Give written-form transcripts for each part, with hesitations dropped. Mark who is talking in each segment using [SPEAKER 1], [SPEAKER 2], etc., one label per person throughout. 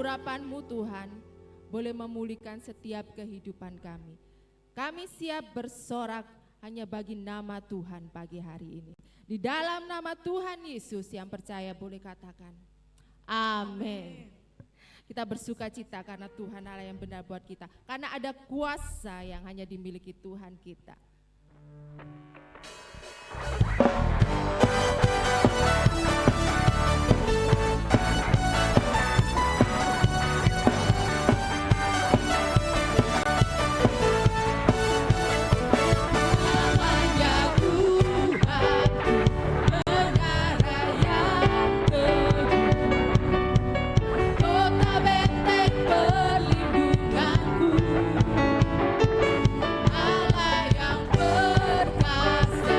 [SPEAKER 1] urapan-Mu Tuhan boleh memulihkan setiap kehidupan kami. Kami siap bersorak hanya bagi nama Tuhan pagi hari ini. Di dalam nama Tuhan Yesus yang percaya boleh katakan amin. Kita bersuka cita karena Tuhan Allah yang benar buat kita. Karena ada kuasa yang hanya dimiliki Tuhan kita.
[SPEAKER 2] Allah yang perkasa,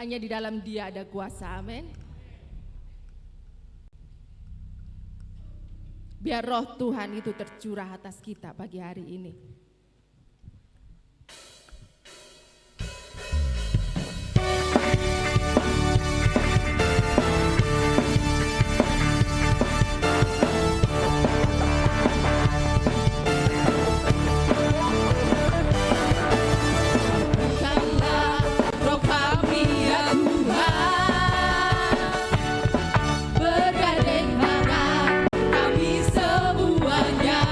[SPEAKER 1] hanya di dalam Dia ada kuasa. Amin. Biar roh Tuhan itu tercurah atas kita pagi hari ini.
[SPEAKER 2] Bergandeng tangan kami semuanya.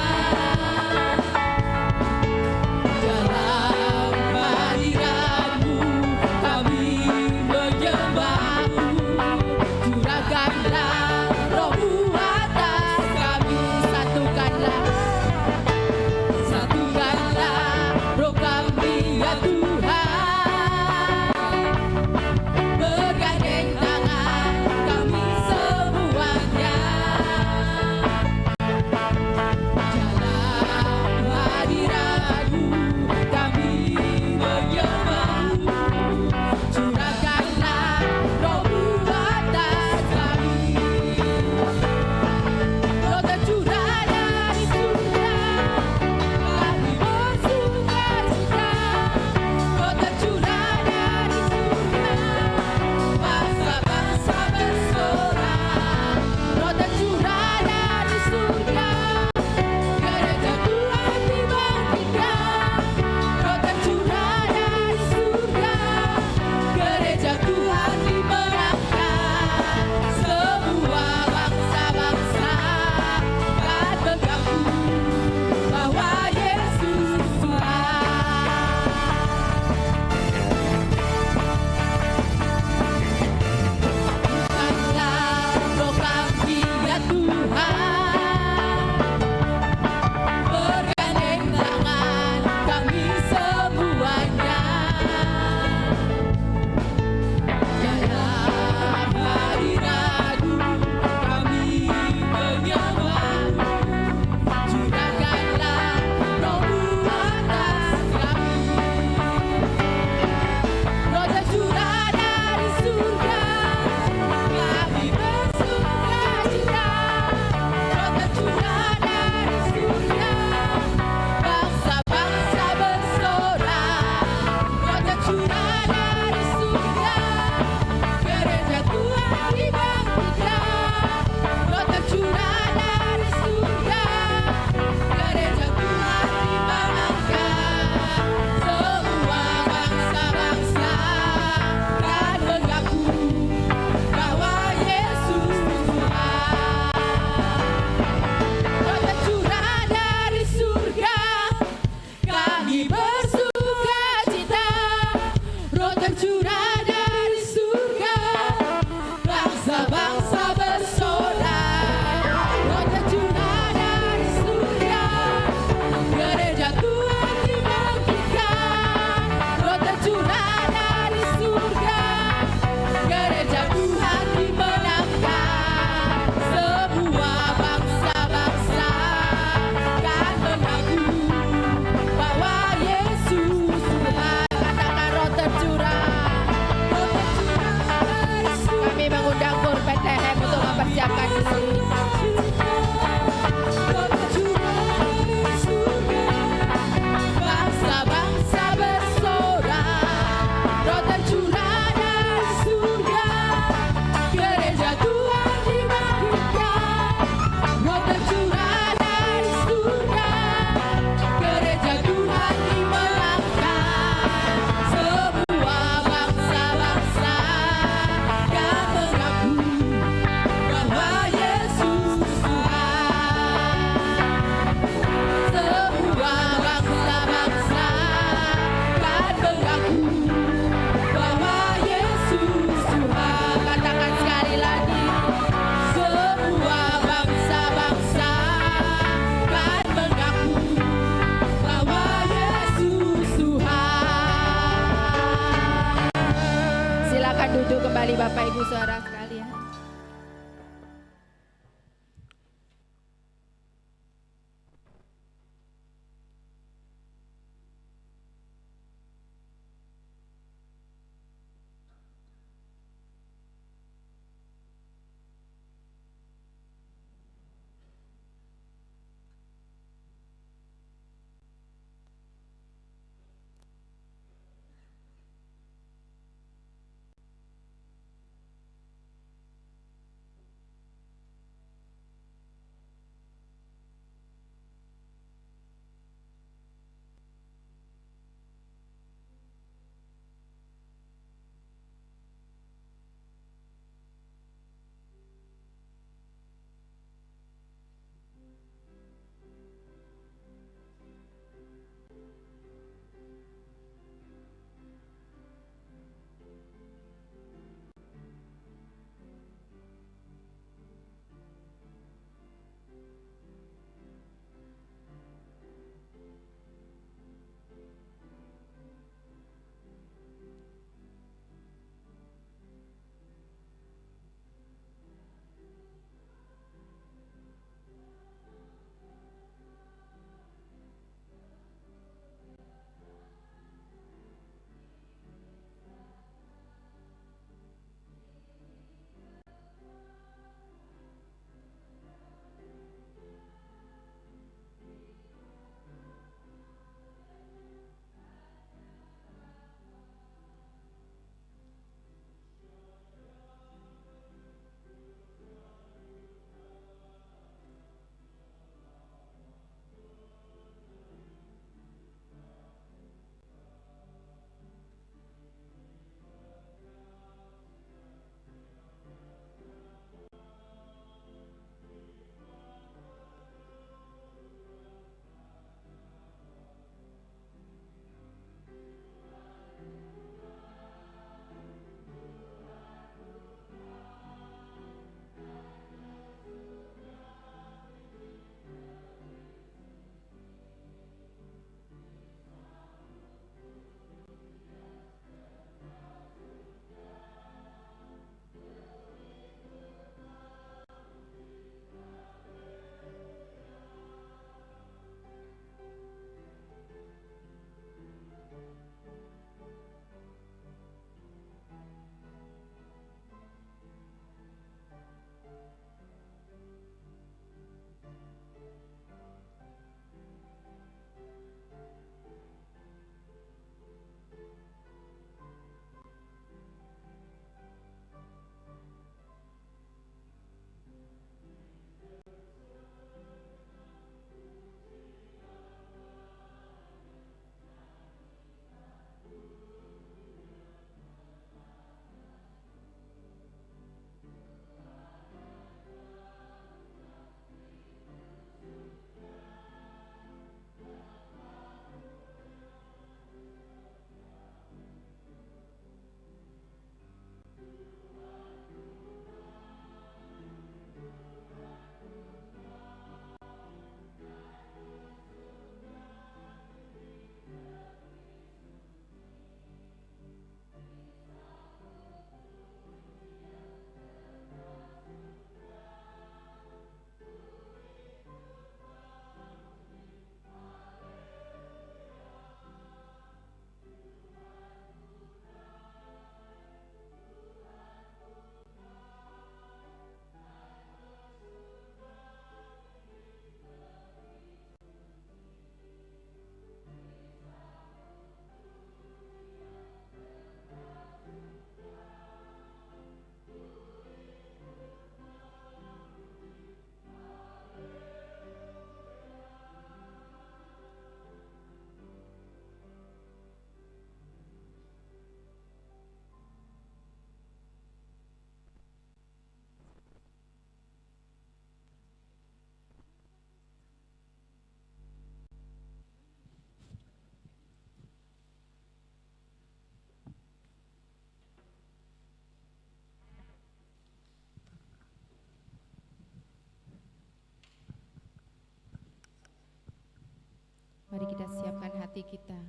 [SPEAKER 1] hati kita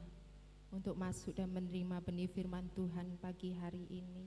[SPEAKER 1] untuk masuk dan menerima benih firman Tuhan pagi hari ini.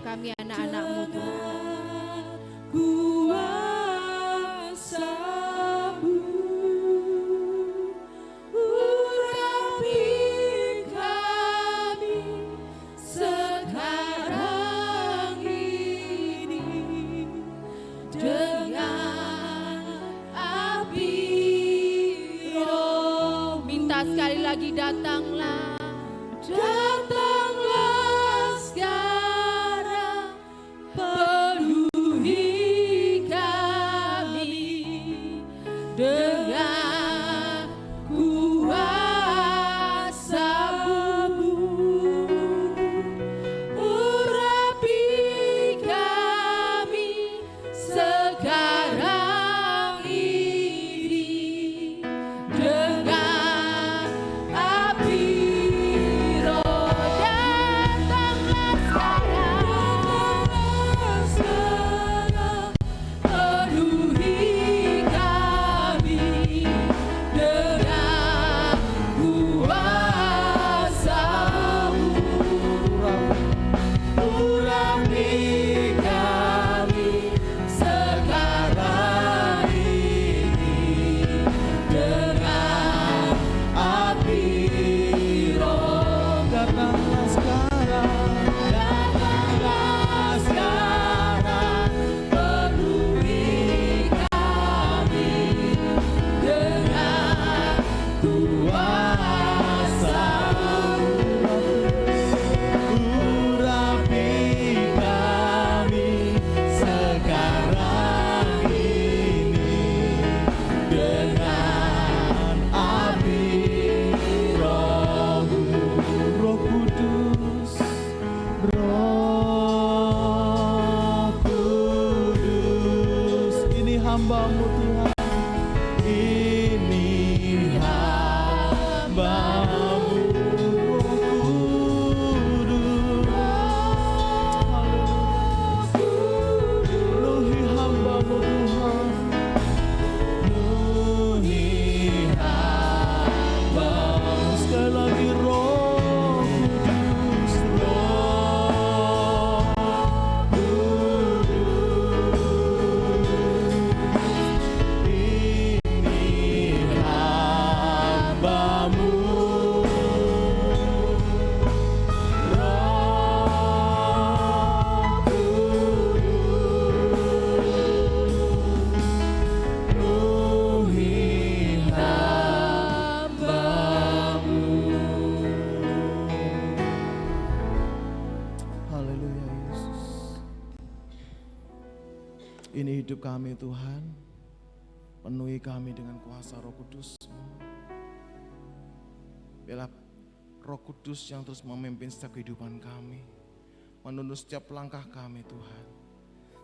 [SPEAKER 1] Kami anak-anak-Mu Tuhan.
[SPEAKER 2] Kuasa-Mu urapi kami sekarang ini dengan api Roh.
[SPEAKER 1] Minta sekali lagi, datanglah.
[SPEAKER 2] Datanglah sekarang, penuhi kami dengan
[SPEAKER 3] hamba-Mu Tuhan. Ini hamba-Mu Roh Kudus. Penuhi hamba-Mu Tuhan. Penuhi hamba-Mu. Sekali lagi Roh Kudus, Roh Kudus. Ini hamba-Mu Roh Kudus. Penuhi hamba-Mu. Haleluya Yesus. Ini hidup kami Tuhan. Penuhi kami dengan kuasa Roh Kudus. Biarlah Roh Kudus yang terus memimpin setiap kehidupan kami, menuntun setiap langkah kami Tuhan,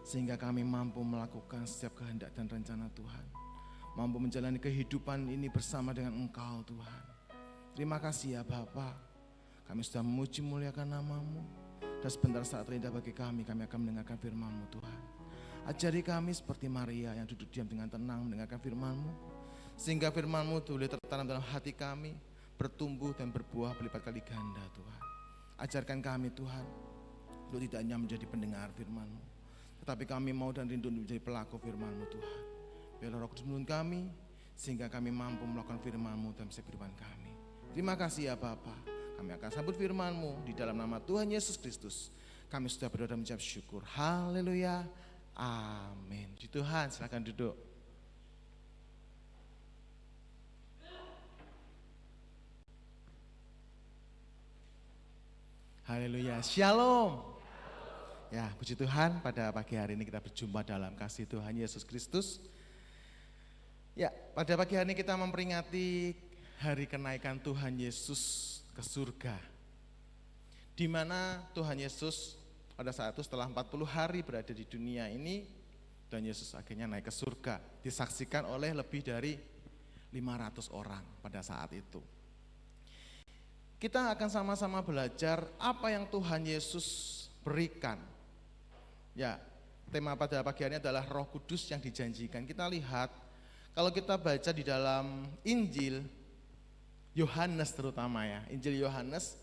[SPEAKER 3] sehingga kami mampu melakukan setiap kehendak dan rencana Tuhan, mampu menjalani kehidupan ini bersama dengan Engkau Tuhan. Terima kasih ya Bapa, kami sudah memuji muliakan nama-Mu, dan sebentar saat terindah bagi kami akan mendengarkan firman-Mu Tuhan. Ajari kami seperti Maria yang duduk diam dengan tenang mendengarkan firman-Mu, sehingga firman-Mu boleh tertanam dalam hati kami, bertumbuh dan berbuah berlipat kali ganda Tuhan. Ajarkan kami Tuhan, untuk tidak hanya menjadi pendengar firman-Mu, tetapi kami mau dan rindu menjadi pelaku firman-Mu Tuhan. Biarlah Roh Kudus menuntun kami, sehingga kami mampu melakukan firman-Mu dalam setiap kehidupan kami. Terima kasih ya Bapa, kami akan sambut firman-Mu di dalam nama Tuhan Yesus Kristus. Kami sudah berdoa dan mengucap syukur. Haleluya. Amin. Puji Tuhan, silakan duduk. Haleluya. Shalom. Ya, puji Tuhan, pada pagi hari ini kita berjumpa dalam kasih Tuhan Yesus Kristus. Ya, pada pagi hari ini kita memperingati hari kenaikan Tuhan Yesus ke surga. Di mana Tuhan Yesus pada saat itu setelah 40 hari berada di dunia ini, Tuhan Yesus akhirnya naik ke surga, disaksikan oleh lebih dari 500 orang pada saat itu. Kita akan sama-sama belajar apa yang Tuhan Yesus berikan. Ya, tema pada pagi hari ini adalah Roh Kudus yang dijanjikan. Kita lihat, kalau kita baca di dalam Injil Yohanes terutama ya, Injil Yohanes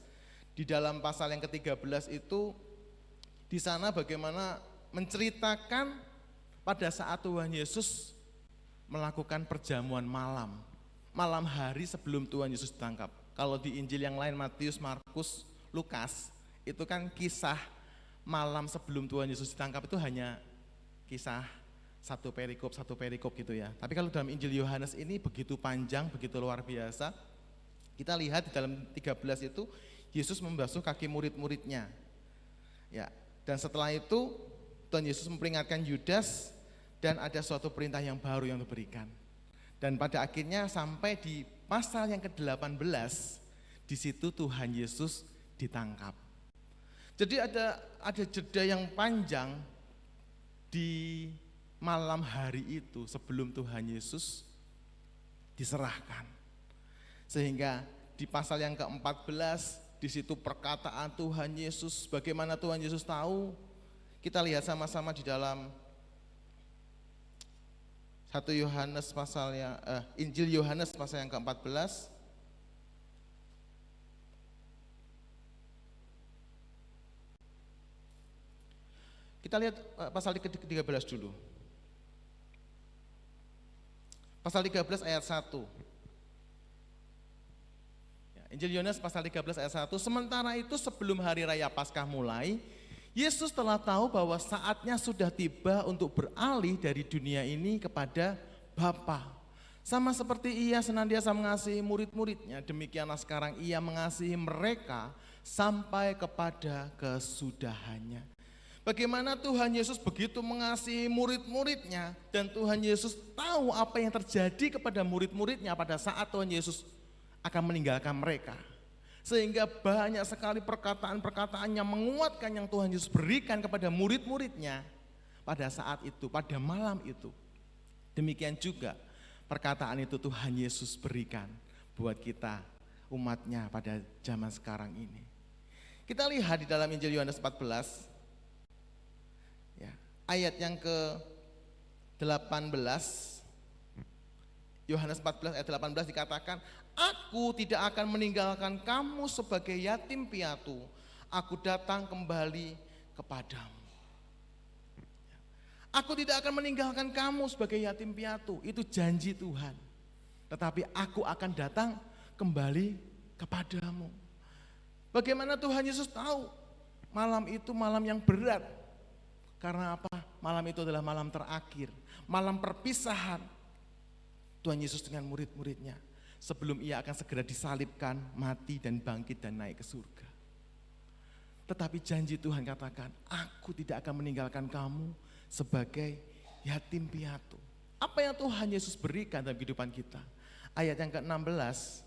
[SPEAKER 3] di dalam pasal yang ke-13 itu, di sana bagaimana menceritakan pada saat Tuhan Yesus melakukan perjamuan malam hari sebelum Tuhan Yesus ditangkap. Kalau di Injil yang lain Matius, Markus, Lukas, itu kan kisah malam sebelum Tuhan Yesus ditangkap itu hanya kisah satu perikop gitu ya. Tapi kalau dalam Injil Yohanes ini begitu panjang, begitu luar biasa. Kita lihat di dalam 13 itu Yesus membasuh kaki murid-muridnya. Ya. Dan setelah itu Tuhan Yesus memperingatkan Yudas dan ada suatu perintah yang baru yang diberikan. Dan pada akhirnya sampai di pasal yang ke-18, di situ Tuhan Yesus ditangkap. Jadi ada jeda yang panjang di malam hari itu sebelum Tuhan Yesus diserahkan. Sehingga di pasal yang ke-14 di situ perkataan Tuhan Yesus, bagaimana Tuhan Yesus tahu, kita lihat sama-sama di dalam 1 Yohanes Injil Yohanes pasal yang ke-14. Kita lihat pasal ke-13 dulu. Pasal 13 ayat 1. Injil Yohanes pasal 13 ayat 1, sementara itu sebelum hari raya Paskah mulai, Yesus telah tahu bahwa saatnya sudah tiba untuk beralih dari dunia ini kepada Bapa. Sama seperti Ia senantiasa mengasihi murid-muridnya, demikianlah sekarang Ia mengasihi mereka sampai kepada kesudahannya. Bagaimana Tuhan Yesus begitu mengasihi murid-muridnya, dan Tuhan Yesus tahu apa yang terjadi kepada murid-muridnya pada saat Tuhan Yesus akan meninggalkan mereka. Sehingga banyak sekali perkataan-perkataan yang menguatkan yang Tuhan Yesus berikan kepada murid-muridnya pada saat itu, pada malam itu. Demikian juga perkataan itu Tuhan Yesus berikan buat kita umatnya pada zaman sekarang ini. Kita lihat di dalam Injil Yohanes 14 ya, ayat yang ke-18. Yohanes 14 ayat 18 dikatakan, "Aku tidak akan meninggalkan kamu sebagai yatim piatu. Aku datang kembali kepadamu." Aku tidak akan meninggalkan kamu sebagai yatim piatu. Itu janji Tuhan. Tetapi aku akan datang kembali kepadamu. Bagaimana Tuhan Yesus tahu malam itu malam yang berat? Karena apa? Malam itu adalah malam terakhir, malam perpisahan Tuhan Yesus dengan murid-muridnya. Sebelum ia akan segera disalibkan, mati dan bangkit dan naik ke surga. Tetapi janji Tuhan katakan, aku tidak akan meninggalkan kamu sebagai yatim piatu. Apa yang Tuhan Yesus berikan dalam kehidupan kita? Ayat yang ke-16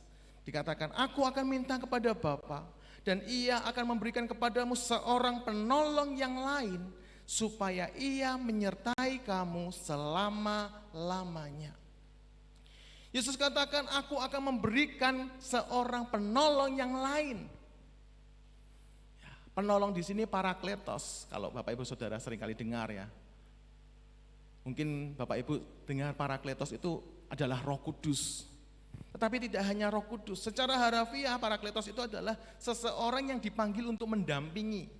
[SPEAKER 3] dikatakan, aku akan minta kepada Bapa dan ia akan memberikan kepadamu seorang penolong yang lain supaya ia menyertai kamu selama-lamanya. Yesus katakan, aku akan memberikan seorang penolong yang lain. Penolong di sini Parakletos, kalau Bapak Ibu Saudara seringkali dengar ya. Mungkin Bapak Ibu dengar Parakletos itu adalah Roh Kudus. Tetapi tidak hanya Roh Kudus, secara harafiah Parakletos itu adalah seseorang yang dipanggil untuk mendampingi.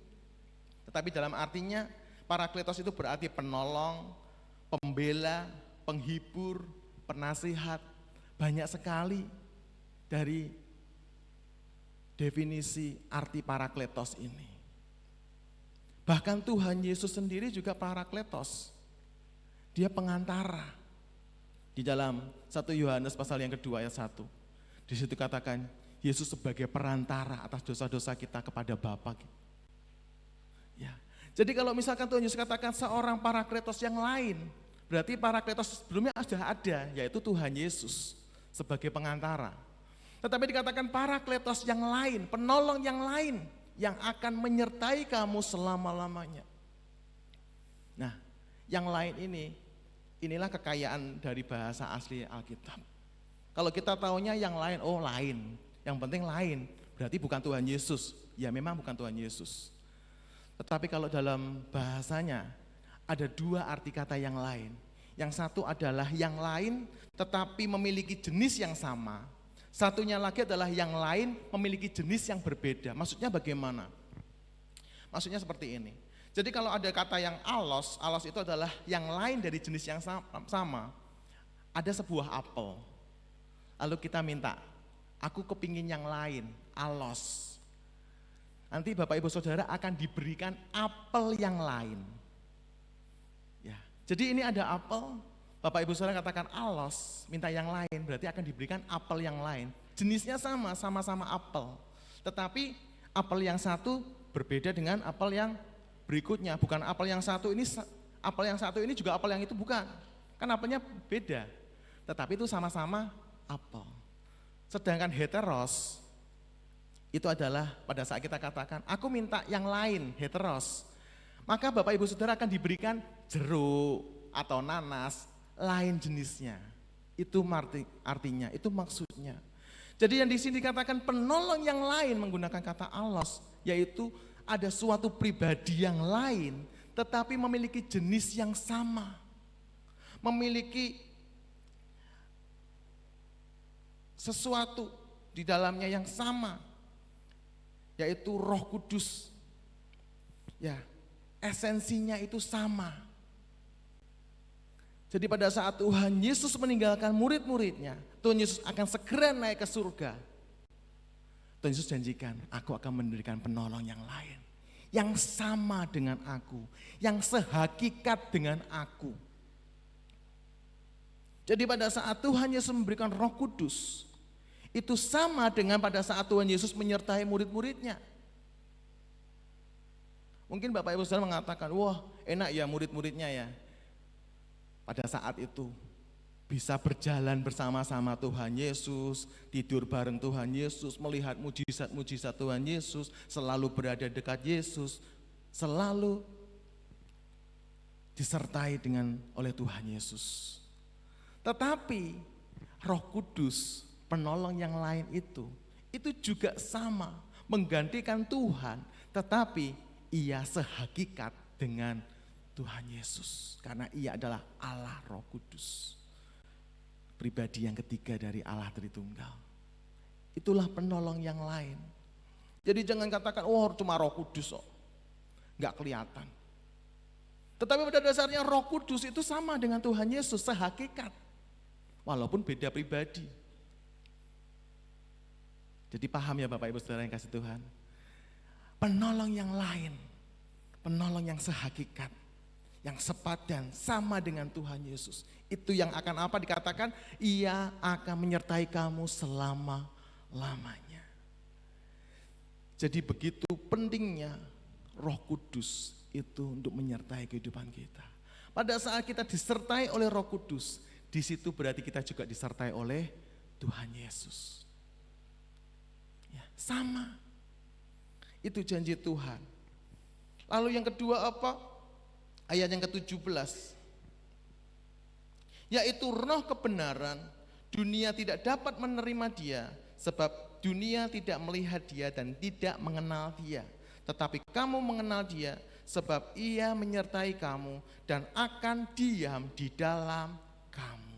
[SPEAKER 3] Tetapi dalam artinya Parakletos itu berarti penolong, pembela, penghibur, penasihat. Banyak sekali dari definisi arti Parakletos ini. Bahkan Tuhan Yesus sendiri juga Parakletos. Dia pengantara. Di dalam 1 Yohanes pasal yang kedua ayat 1. Di situ katakan Yesus sebagai perantara atas dosa-dosa kita kepada Bapa. Ya. Jadi kalau misalkan Tuhan Yesus katakan seorang Parakletos yang lain, berarti Parakletos sebelumnya sudah ada, yaitu Tuhan Yesus sebagai pengantara. Tetapi dikatakan Parakletos yang lain, penolong yang lain yang akan menyertai kamu selama-lamanya. Nah, yang lain inilah kekayaan dari bahasa asli Alkitab. Kalau kita taunya yang lain, oh lain, yang penting lain, berarti bukan Tuhan Yesus. Ya memang bukan Tuhan Yesus. Tetapi kalau dalam bahasanya ada dua arti kata yang lain. Yang satu adalah yang lain tetapi memiliki jenis yang sama. Satunya lagi adalah yang lain memiliki jenis yang berbeda. Maksudnya bagaimana? Maksudnya seperti ini. Jadi kalau ada kata yang alos itu adalah yang lain dari jenis yang sama. Ada sebuah apel. Lalu kita minta, aku kepingin yang lain, alos. Nanti Bapak Ibu Saudara akan diberikan apel yang lain. Ya. Jadi ini ada apel, Bapak Ibu Saudara katakan alos, minta yang lain, berarti akan diberikan apel yang lain. Jenisnya sama-sama apel. Tetapi apel yang satu berbeda dengan apel yang berikutnya, bukan apel yang satu ini juga apel yang itu bukan. Kan apelnya beda. Tetapi itu sama-sama apel. Sedangkan heteros itu adalah pada saat kita katakan, aku minta yang lain, heteros. Maka Bapak Ibu Saudara akan diberikan jeruk atau nanas, lain jenisnya. Itu artinya, itu maksudnya. Jadi yang di sini dikatakan penolong yang lain menggunakan kata alos, yaitu ada suatu pribadi yang lain tetapi memiliki jenis yang sama. Memiliki sesuatu di dalamnya yang sama, yaitu Roh Kudus. Ya, esensinya itu sama. Jadi pada saat Tuhan Yesus meninggalkan murid-muridnya, Tuhan Yesus akan segera naik ke surga. Tuhan Yesus janjikan, aku akan memberikan penolong yang lain, yang sama dengan aku, yang sehakikat dengan aku. Jadi pada saat Tuhan Yesus memberikan Roh Kudus, itu sama dengan pada saat Tuhan Yesus menyertai murid-muridnya. Mungkin Bapak Ibu Saudara mengatakan, wah enak ya murid-muridnya ya. Pada saat itu bisa berjalan bersama-sama Tuhan Yesus, tidur bareng Tuhan Yesus, melihat mujizat-mujizat Tuhan Yesus, selalu berada dekat Yesus, selalu disertai oleh Tuhan Yesus. Tetapi Roh Kudus, penolong yang lain itu juga sama, menggantikan Tuhan, tetapi ia sehakikat dengan Tuhan Yesus. Karena ia adalah Allah Roh Kudus, pribadi yang ketiga dari Allah Tritunggal. Itulah penolong yang lain. Jadi jangan katakan, oh cuma Roh Kudus kok, nggak kelihatan. Tetapi pada dasarnya Roh Kudus itu sama dengan Tuhan Yesus, sehakikat. Walaupun beda pribadi. Jadi paham ya Bapak Ibu Saudara yang kasih Tuhan. Penolong yang lain, penolong yang sehakikat, yang sepadan, sama dengan Tuhan Yesus. Itu yang akan apa dikatakan? Ia akan menyertai kamu selama-lamanya. Jadi begitu pentingnya Roh Kudus itu untuk menyertai kehidupan kita. Pada saat kita disertai oleh Roh Kudus, di situ berarti kita juga disertai oleh Tuhan Yesus. Ya, sama. Itu janji Tuhan. Lalu yang kedua apa? Ayat yang ke-17. Yaitu roh kebenaran, dunia tidak dapat menerima dia, sebab dunia tidak melihat dia dan tidak mengenal dia. Tetapi kamu mengenal dia, sebab ia menyertai kamu dan akan diam di dalam kamu.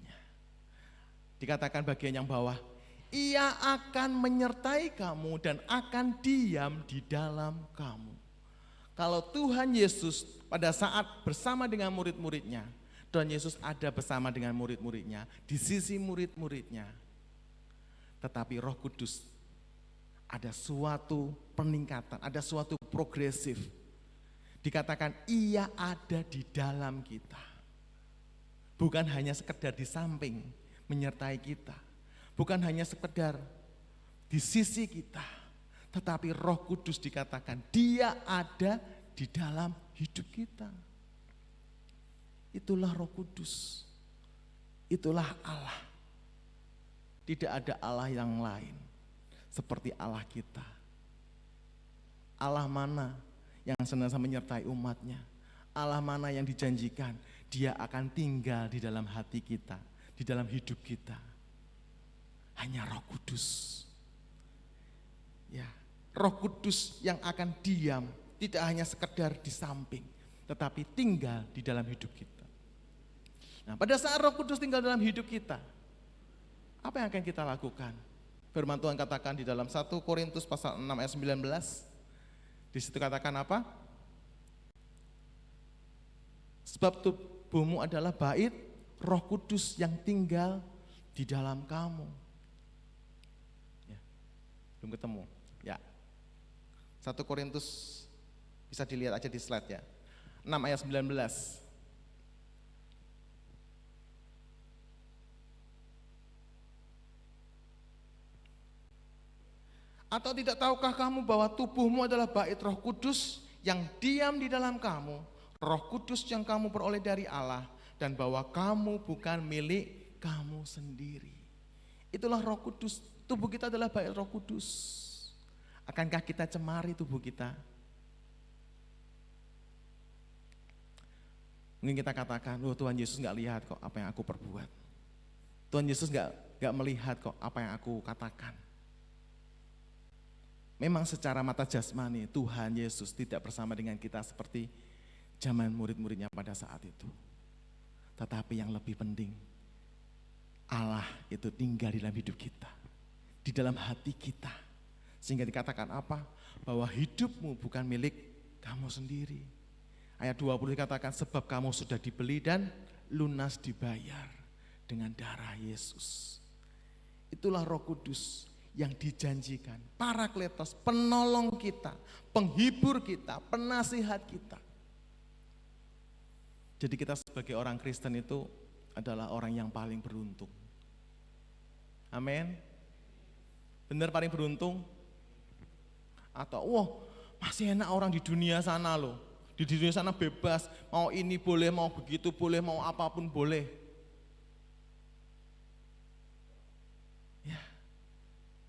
[SPEAKER 3] Ya. Dikatakan bagian yang bawah, ia akan menyertai kamu dan akan diam di dalam kamu. Kalau Tuhan Yesus pada saat bersama dengan murid-muridnya, Tuhan Yesus ada bersama dengan murid-muridnya, di sisi murid-muridnya. Tetapi Roh Kudus ada suatu peningkatan, ada suatu progresif. Dikatakan ia ada di dalam kita. Bukan hanya sekedar di samping menyertai kita. Bukan hanya sekedar di sisi kita. Tetapi Roh Kudus dikatakan dia ada di dalam hidup kita. Itulah Roh Kudus. Itulah Allah. Tidak ada Allah yang lain seperti Allah kita. Allah mana yang senantiasa menyertai umatnya? Allah mana yang dijanjikan dia akan tinggal di dalam hati kita, di dalam hidup kita? Hanya Roh Kudus. Ya, Roh Kudus yang akan diam, tidak hanya sekedar di samping, tetapi tinggal di dalam hidup kita. Nah, pada saat Roh Kudus tinggal dalam hidup kita, apa yang akan kita lakukan? Firman Tuhan katakan di dalam 1 Korintus pasal 6 ayat 19. Di situ katakan apa? Sebab tubuhmu adalah bait Roh Kudus yang tinggal di dalam kamu. Ya, belum ketemu. Ya. 1 Korintus bisa dilihat aja di slide ya. 6 ayat 19. Atau tidak tahukah kamu bahwa tubuhmu adalah bait Roh Kudus yang diam di dalam kamu, Roh Kudus yang kamu peroleh dari Allah, dan bahwa kamu bukan milik kamu sendiri. Itulah Roh Kudus, tubuh kita adalah bait Roh Kudus. Akankah kita cemari tubuh kita? Mungkin kita katakan, oh Tuhan Yesus gak lihat kok apa yang aku perbuat. Tuhan Yesus gak melihat kok apa yang aku katakan. Memang secara mata jasmani Tuhan Yesus tidak bersama dengan kita seperti zaman murid-muridnya pada saat itu. Tetapi yang lebih penting, Allah itu tinggal di dalam hidup kita, di dalam hati kita. Sehingga dikatakan apa? Bahwa hidupmu bukan milik kamu sendiri. Ayat 20 dikatakan sebab kamu sudah dibeli dan lunas dibayar dengan darah Yesus. Itulah Roh Kudus yang dijanjikan, Parakletos, penolong kita, penghibur kita, penasihat kita. Jadi kita sebagai orang Kristen itu adalah orang yang paling beruntung. Amin. Benar paling beruntung? Atau wah masih enak orang di dunia sana loh. Di dunia sana bebas, mau ini boleh, mau begitu boleh, mau apapun boleh.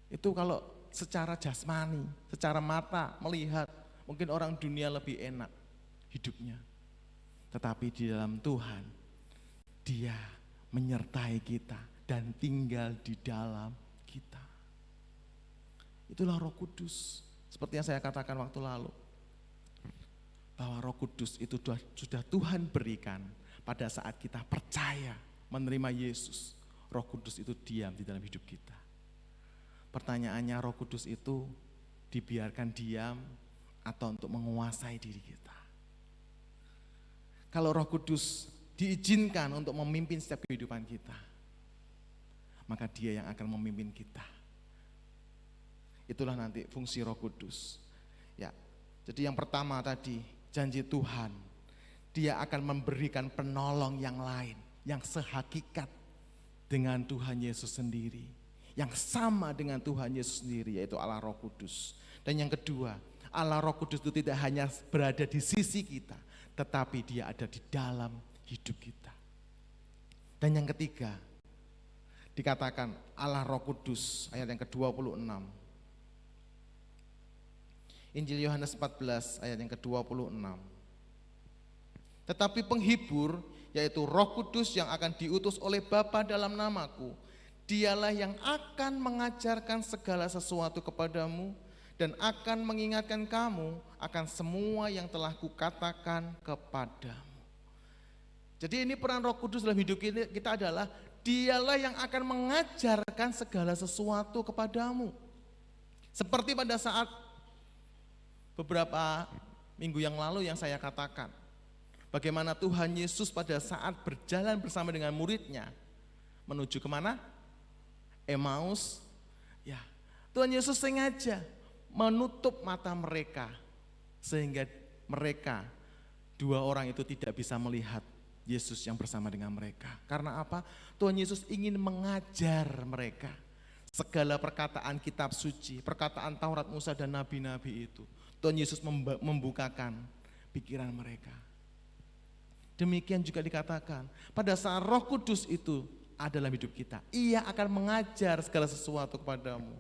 [SPEAKER 3] Itu kalau secara jasmani, secara mata melihat, mungkin orang dunia lebih enak hidupnya. Tetapi di dalam Tuhan, Dia menyertai kita dan tinggal di dalam kita. Itulah Roh Kudus. Seperti yang saya katakan waktu lalu, bahwa Roh Kudus itu sudah Tuhan berikan pada saat kita percaya menerima Yesus. Roh Kudus itu diam di dalam hidup kita. Pertanyaannya, Roh Kudus itu dibiarkan diam atau untuk menguasai diri kita? Kalau Roh Kudus diizinkan untuk memimpin setiap kehidupan kita, maka Dia yang akan memimpin kita. Itulah nanti fungsi Roh Kudus. Ya. Jadi yang pertama tadi, janji Tuhan, Dia akan memberikan penolong yang lain, yang sehakikat dengan Tuhan Yesus sendiri, yang sama dengan Tuhan Yesus sendiri, yaitu Allah Roh Kudus. Dan yang kedua, Allah Roh Kudus itu tidak hanya berada di sisi kita, tetapi Dia ada di dalam hidup kita. Dan yang ketiga, dikatakan Allah Roh Kudus, ayat yang ke-26. Injil Yohanes 14 ayat yang ke-26. Tetapi penghibur, yaitu Roh Kudus yang akan diutus oleh Bapa dalam namaku, Dialah yang akan mengajarkan segala sesuatu kepadamu dan akan mengingatkan kamu akan semua yang telah kukatakan kepadamu. Jadi ini peran Roh Kudus dalam hidup kita adalah Dialah yang akan mengajarkan segala sesuatu kepadamu. Seperti pada saat beberapa minggu yang lalu yang saya katakan, bagaimana Tuhan Yesus pada saat berjalan bersama dengan muridnya menuju kemana? Emmaus. Ya, Tuhan Yesus sengaja menutup mata mereka sehingga mereka, dua orang itu tidak bisa melihat Yesus yang bersama dengan mereka. Karena apa? Tuhan Yesus ingin mengajar mereka segala perkataan kitab suci, perkataan Taurat, Musa dan nabi-nabi itu. Tuhan Yesus membukakan pikiran mereka. Demikian juga dikatakan, pada saat Roh Kudus itu ada dalam hidup kita, Ia akan mengajar segala sesuatu kepadamu,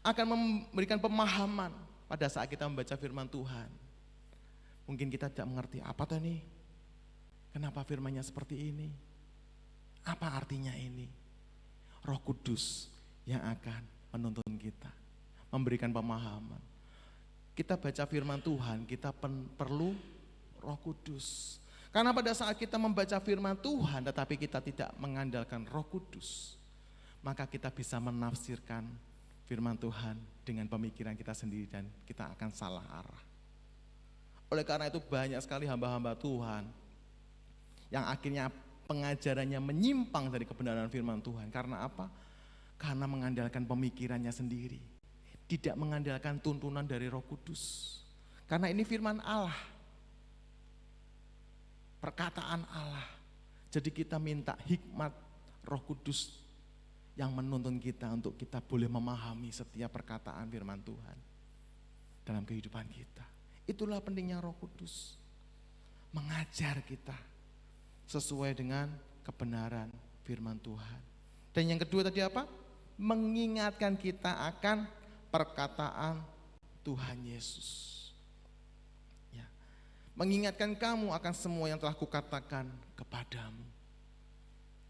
[SPEAKER 3] akan memberikan pemahaman pada saat kita membaca firman Tuhan. Mungkin kita tidak mengerti, apa tuh ini? Kenapa firman-Nya seperti ini? Apa artinya ini? Roh Kudus yang akan menuntun kita, memberikan pemahaman. Kita baca firman Tuhan, kita perlu Roh Kudus. Karena pada saat kita membaca firman Tuhan tetapi kita tidak mengandalkan Roh Kudus, maka kita bisa menafsirkan firman Tuhan dengan pemikiran kita sendiri dan kita akan salah arah. Oleh karena itu banyak sekali hamba-hamba Tuhan yang akhirnya pengajarannya menyimpang dari kebenaran firman Tuhan. Karena apa? Karena mengandalkan pemikirannya sendiri, tidak mengandalkan tuntunan dari Roh Kudus. Karena ini firman Allah, perkataan Allah. Jadi kita minta hikmat Roh Kudus yang menuntun kita untuk kita boleh memahami setiap perkataan firman Tuhan dalam kehidupan kita. Itulah pentingnya Roh Kudus, mengajar kita sesuai dengan kebenaran firman Tuhan. Dan yang kedua tadi apa? Mengingatkan kita akan perkataan Tuhan Yesus. Mengingatkan kamu akan semua yang telah kukatakan kepadamu.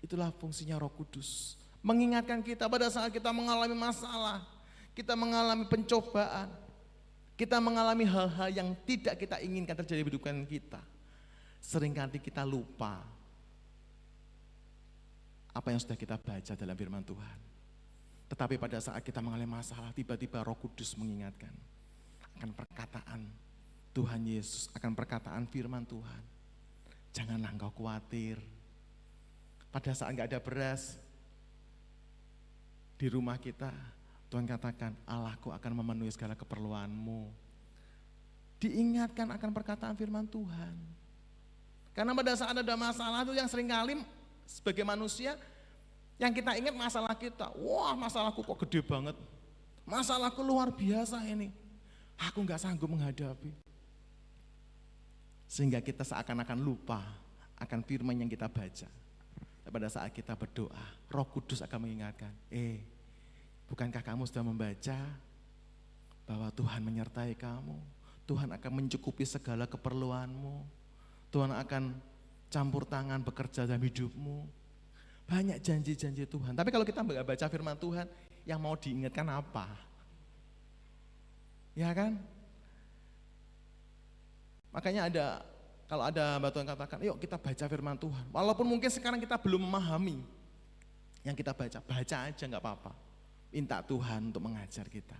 [SPEAKER 3] Itulah fungsinya Roh Kudus. Mengingatkan kita pada saat kita mengalami masalah, kita mengalami pencobaan, kita mengalami hal-hal yang tidak kita inginkan terjadi di kehidupan kita. Seringkali kita lupa apa yang sudah kita baca dalam firman Tuhan. Tetapi pada saat kita mengalami masalah, tiba-tiba Roh Kudus mengingatkan akan perkataan Tuhan Yesus, akan perkataan firman Tuhan. Janganlah engkau khawatir. Pada saat enggak ada beras di rumah kita, Tuhan katakan, Allahku akan memenuhi segala keperluanmu. Diingatkan akan perkataan firman Tuhan. Karena pada saat ada masalah itu yang seringkali sebagai manusia, yang kita ingat masalah kita. Wah, masalahku kok gede banget. Masalahku luar biasa ini. Aku enggak sanggup menghadapi. Sehingga kita seakan-akan lupa akan firman yang kita baca. Pada saat kita berdoa, Roh Kudus akan mengingatkan, bukankah kamu sudah membaca bahwa Tuhan menyertai kamu, Tuhan akan mencukupi segala keperluanmu, Tuhan akan campur tangan bekerja dalam hidupmu. Banyak janji-janji Tuhan. Tapi kalau kita nggak baca firman Tuhan, yang mau diingatkan apa? Ya kan? Makanya kalau ada hamba Tuhan katakan, yuk kita baca firman Tuhan. Walaupun mungkin sekarang kita belum memahami yang kita baca aja nggak apa-apa. Minta Tuhan untuk mengajar kita.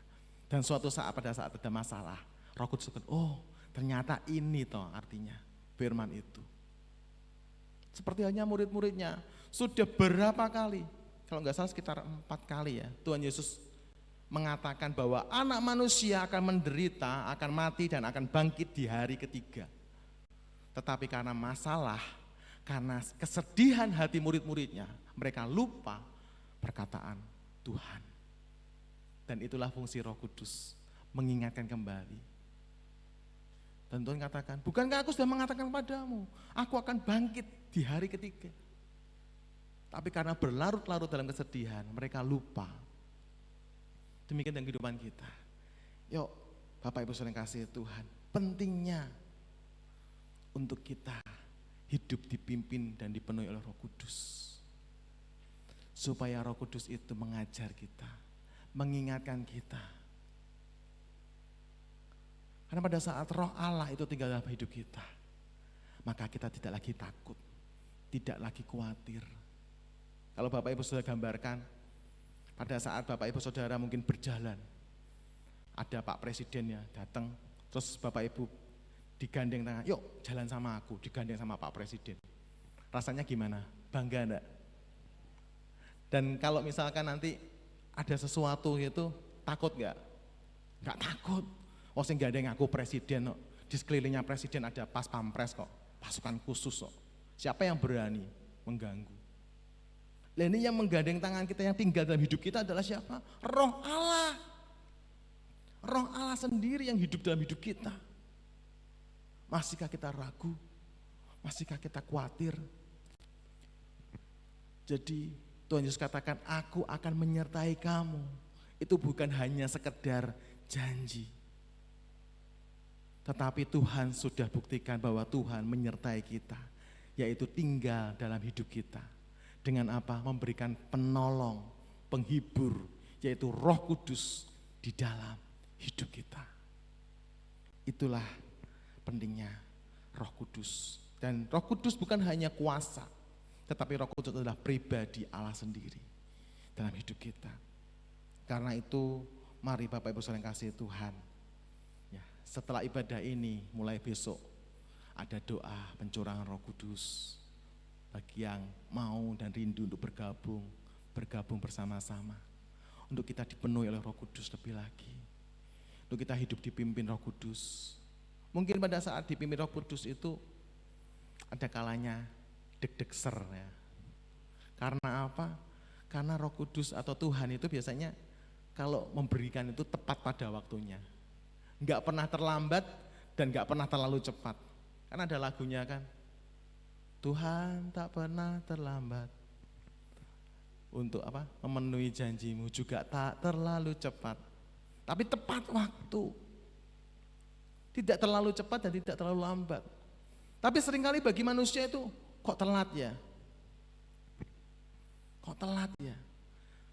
[SPEAKER 3] Dan suatu saat pada saat ada masalah, Roh Kudus akan, oh ternyata ini toh artinya firman itu. Seperti hanya murid-muridnya, sudah berapa kali, kalau nggak salah sekitar 4 kali ya, Tuhan Yesus mengatakan bahwa anak manusia akan menderita, akan mati dan akan bangkit di hari ketiga. Tetapi karena masalah, karena kesedihan hati murid-muridnya, mereka lupa perkataan Tuhan. Dan itulah fungsi Roh Kudus, mengingatkan kembali. Dan Tuhan katakan, bukankah aku sudah mengatakan kepadamu, aku akan bangkit di hari ketiga. Tapi karena berlarut-larut dalam kesedihan, mereka lupa. Demikian dengan kehidupan kita. Yuk, Bapak Ibu Saudara yang kasih Tuhan, pentingnya untuk kita hidup dipimpin dan dipenuhi oleh Roh Kudus. Supaya Roh Kudus itu mengajar kita, mengingatkan kita. Karena pada saat Roh Allah itu tinggal dalam hidup kita, maka kita tidak lagi takut, tidak lagi khawatir. Kalau Bapak Ibu Saudara gambarkan, pada saat Bapak Ibu Saudara mungkin berjalan, ada Pak Presidennya datang, terus Bapak Ibu digandeng tangan, yuk jalan sama aku, digandeng sama Pak Presiden. Rasanya gimana? Bangga enggak? Dan kalau misalkan nanti ada sesuatu gitu, takut enggak? Enggak takut. Oh sing gandeng aku presiden kok. Di sekelilingnya presiden ada pas pampres kok, pasukan khusus kok. Siapa yang berani mengganggu? Lah ini yang menggandeng tangan kita, yang tinggal dalam hidup kita adalah siapa? Roh Allah. Roh Allah sendiri yang hidup dalam hidup kita. Masihkah kita ragu? Masihkah kita khawatir? Jadi Tuhan Yesus katakan, aku akan menyertai kamu. Itu bukan hanya sekedar janji. Tetapi Tuhan sudah buktikan bahwa Tuhan menyertai kita, yaitu tinggal dalam hidup kita. Dengan apa? Memberikan penolong, penghibur, yaitu Roh Kudus di dalam hidup kita. Itulah pentingnya Roh Kudus. Dan Roh Kudus bukan hanya kuasa, tetapi Roh Kudus adalah pribadi Allah sendiri dalam hidup kita. Karena itu mari Bapak Ibu Saudara yang kasih Tuhan, ya, setelah ibadah ini mulai besok ada doa pencurahan Roh Kudus bagi yang mau dan rindu untuk bergabung bersama-sama, untuk kita dipenuhi oleh Roh Kudus lebih lagi, untuk kita hidup dipimpin Roh Kudus. Mungkin pada saat dipimpin Roh Kudus itu ada kalanya deg-degser ya. Karena apa? Karena Roh Kudus atau Tuhan itu biasanya kalau memberikan itu tepat pada waktunya. Enggak pernah terlambat dan enggak pernah terlalu cepat. Kan ada lagunya kan, Tuhan tak pernah terlambat untuk apa? Memenuhi janjimu, juga tak terlalu cepat, tapi tepat waktu. Tidak terlalu cepat dan tidak terlalu lambat. Tapi seringkali bagi manusia itu kok telat ya? Kok telat ya?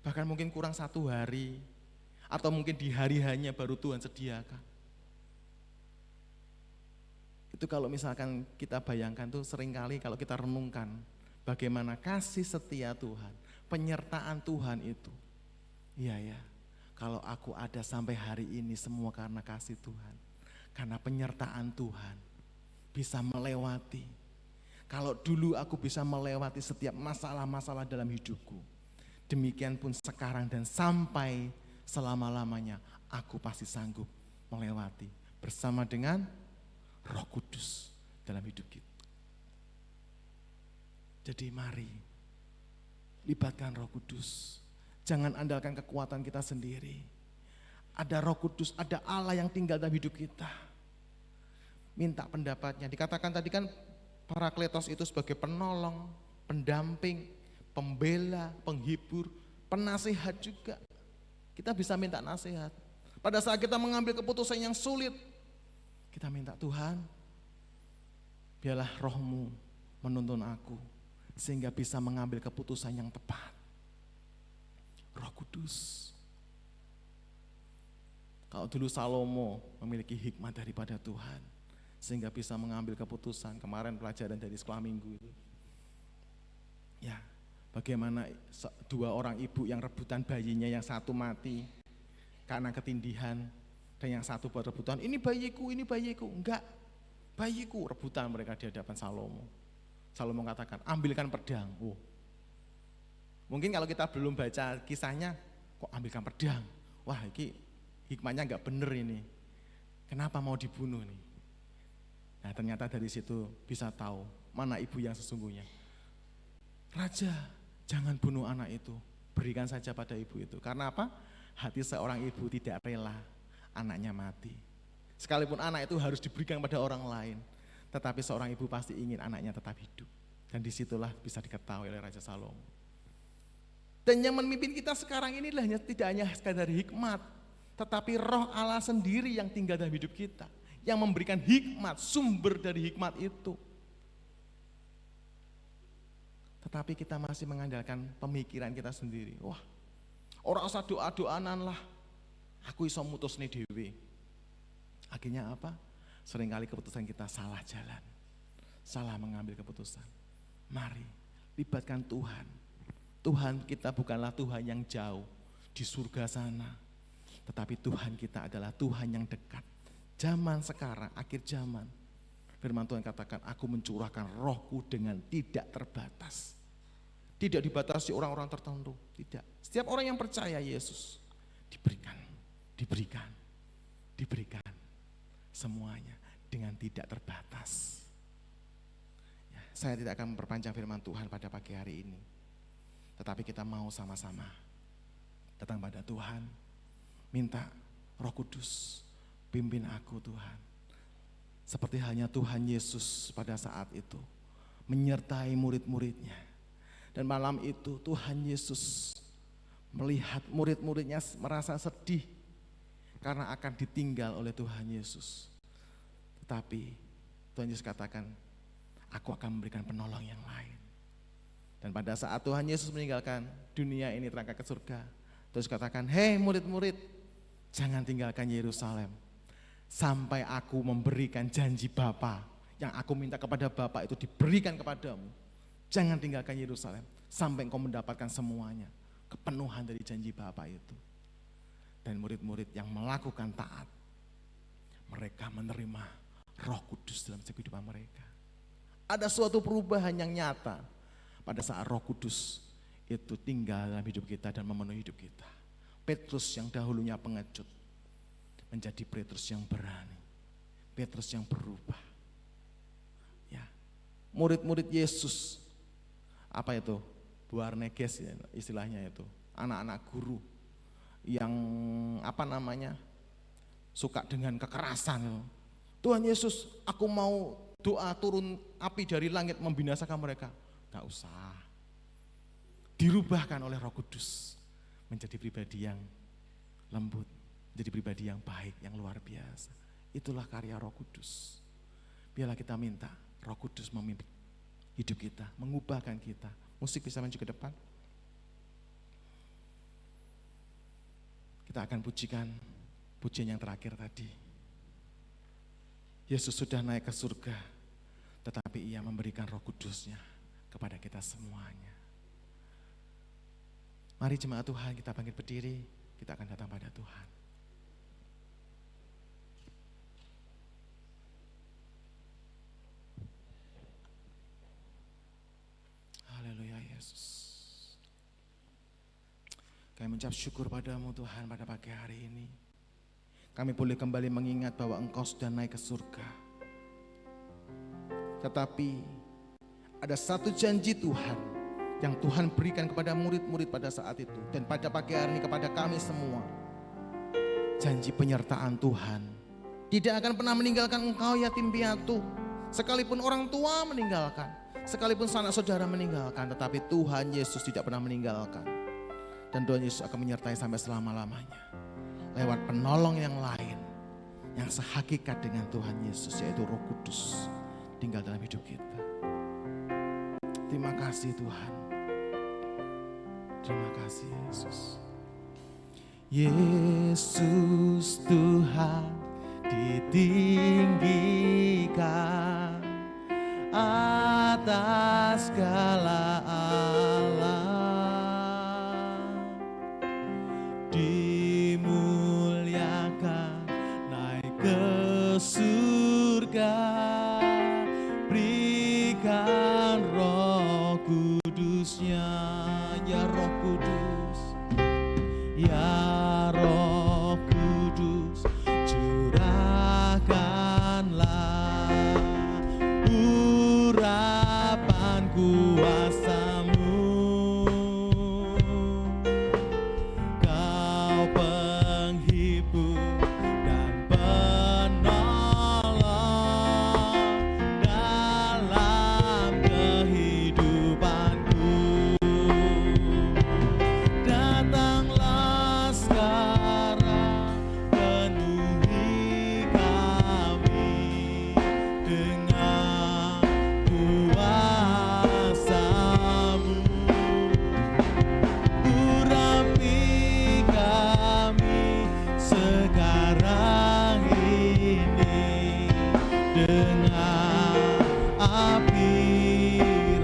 [SPEAKER 3] Bahkan mungkin kurang 1 hari, atau mungkin di hari hanya baru Tuhan sediakan. Itu kalau misalkan kita bayangkan tuh seringkali kalau kita renungkan bagaimana kasih setia Tuhan, penyertaan Tuhan itu. Iya ya, kalau aku ada sampai hari ini semua karena kasih Tuhan, karena penyertaan Tuhan bisa melewati. Kalau dulu aku bisa melewati setiap masalah-masalah dalam hidupku, demikian pun sekarang dan sampai selama-lamanya aku pasti sanggup melewati bersama dengan Roh Kudus dalam hidup kita. Jadi mari libatkan Roh Kudus. Jangan andalkan kekuatan kita sendiri. Ada Roh Kudus, ada Allah yang tinggal dalam hidup kita. Minta pendapatnya. Dikatakan tadi kan Parakletos itu sebagai penolong, pendamping, pembela, penghibur, penasihat juga. Kita bisa minta nasihat. Pada saat kita mengambil keputusan yang sulit, kita minta Tuhan, biarlah Roh-Mu menuntun aku sehingga bisa mengambil keputusan yang tepat. Roh Kudus. Kalau dulu Salomo memiliki hikmat daripada Tuhan sehingga bisa mengambil keputusan. Kemarin pelajaran dari sekolah minggu itu. Ya, bagaimana dua orang ibu yang rebutan bayinya, yang satu mati karena ketindihan dan yang satu buat rebutan, ini bayiku, enggak, bayiku, rebutan mereka di hadapan Salomo. Salomo katakan, ambilkan pedang. Oh, mungkin kalau kita belum baca kisahnya, kok ambilkan pedang? Wah, ini hikmahnya enggak bener ini. Kenapa mau dibunuh nih? Nah, ternyata dari situ bisa tahu mana ibu yang sesungguhnya. Raja, jangan bunuh anak itu, berikan saja pada ibu itu. Karena apa? Hati seorang ibu tidak rela anaknya mati. Sekalipun anak itu harus diberikan pada orang lain, tetapi seorang ibu pasti ingin anaknya tetap hidup. Dan disitulah bisa diketahui oleh Raja Salomo. Dan yang memimpin kita sekarang ini tidak hanya sekadar hikmat, tetapi roh Allah sendiri yang tinggal dalam hidup kita, yang memberikan hikmat, sumber dari hikmat itu. Tetapi kita masih mengandalkan pemikiran kita sendiri. Wah, orang usah doa-doanan lah, aku iso mutusne dhewe. Akhirnya apa? Seringkali keputusan kita salah jalan, salah mengambil keputusan. Mari libatkan Tuhan. Tuhan kita bukanlah Tuhan yang jauh di surga sana, tetapi Tuhan kita adalah Tuhan yang dekat. Zaman sekarang, akhir zaman, firman Tuhan katakan, aku mencurahkan rohku dengan tidak terbatas. Tidak dibatasi orang-orang tertentu, tidak. Setiap orang yang percaya Yesus diberikan semuanya dengan tidak terbatas. Ya, saya tidak akan memperpanjang firman Tuhan pada pagi hari ini, tetapi kita mau sama-sama datang pada Tuhan, minta Roh Kudus pimpin aku Tuhan. Seperti halnya Tuhan Yesus pada saat itu menyertai murid-muridnya. Dan malam itu Tuhan Yesus melihat murid-muridnya merasa sedih karena akan ditinggal oleh Tuhan Yesus. Tetapi Tuhan Yesus katakan, aku akan memberikan penolong yang lain. Dan pada saat Tuhan Yesus meninggalkan dunia ini terangkat ke surga, terus katakan, hei murid-murid, jangan tinggalkan Yerusalem sampai aku memberikan janji Bapa yang aku minta kepada Bapa itu diberikan kepadamu. Jangan tinggalkan Yerusalem sampai engkau mendapatkan semuanya, kepenuhan dari janji Bapa itu. Dan murid-murid yang melakukan taat, mereka menerima Roh Kudus dalam kehidupan mereka. Ada suatu perubahan yang nyata pada saat Roh Kudus itu tinggal dalam hidup kita dan memenuhi hidup kita. Petrus yang dahulunya pengecut menjadi Petrus yang berani, Petrus yang berubah. Ya, murid-murid Yesus, apa itu? Boanerges ya, istilahnya itu, anak-anak guru yang suka dengan kekerasan. Tuhan Yesus, aku mau doa turun api dari langit membinasakan mereka. Gak usah. Dirubahkan oleh Roh Kudus menjadi pribadi yang lembut, menjadi pribadi yang baik, yang luar biasa. Itulah karya Roh Kudus. Biarlah kita minta Roh Kudus memimpin hidup kita, mengubahkan kita. Musik bisa maju ke depan. Kita akan pujikan pujian yang terakhir tadi. Yesus sudah naik ke surga, tetapi Ia memberikan Roh Kudus-Nya kepada kita semuanya. Mari jemaat Tuhan, kita bangkit berdiri, kita akan datang pada Tuhan. Haleluya Yesus. Kami mengucap syukur padamu Tuhan pada pagi hari ini. Kami boleh kembali mengingat bahwa Engkau sudah naik ke surga. Tetapi ada satu janji Tuhan yang Tuhan berikan kepada murid-murid pada saat itu. Dan pada pagi hari ini kepada kami semua. Janji penyertaan Tuhan. Tidak akan pernah meninggalkan engkau yatim piatu. Sekalipun orang tua meninggalkan. Sekalipun sanak saudara meninggalkan. Tetapi Tuhan Yesus tidak pernah meninggalkan. Dan Tuhan Yesus akan menyertai sampai selama-lamanya. Lewat penolong yang lain. Yang sehakikat dengan Tuhan Yesus, yaitu Roh Kudus. Tinggal dalam hidup kita. Terima kasih Tuhan. Terima kasih Yesus. Yesus Tuhan ditinggikan atas segala alam, dimuliakan naik ke surga, berikan Roh Kudus-Nya, ya Roh Kudus, ya Roh Kudus, curahkanlah urapan kuasa-Mu. Kau penghibur dan penolong dalam kehidupanku. Datanglah sekarang, penuhi kami dengan kuasa-Mu. Urapi kami sekarang ini dengan api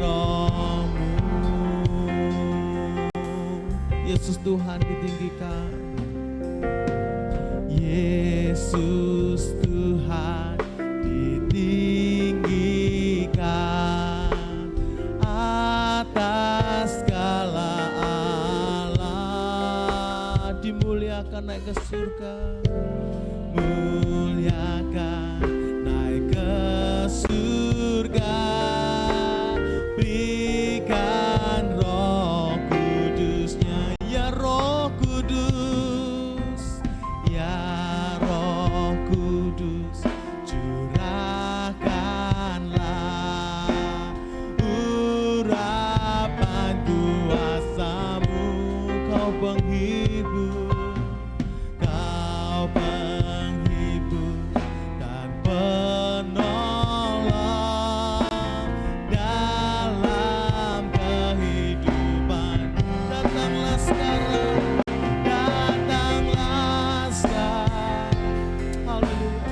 [SPEAKER 3] Roh-Mu. Yesus Tuhan ditinggikan. Yesus Tuhan ditinggikan atas segala Allah, dimuliakan naik ke surga, muliakan naik ke surga, berikan Roh Kudus-Nya, ya Roh Kudus, ya Roh Kudus, curahkanlah urapan kuasa-Mu. Kau penghibur, Kau penghibur dan penolong dalam kehidupan. Datanglah sekarang, datanglah sekarang. Haleluya.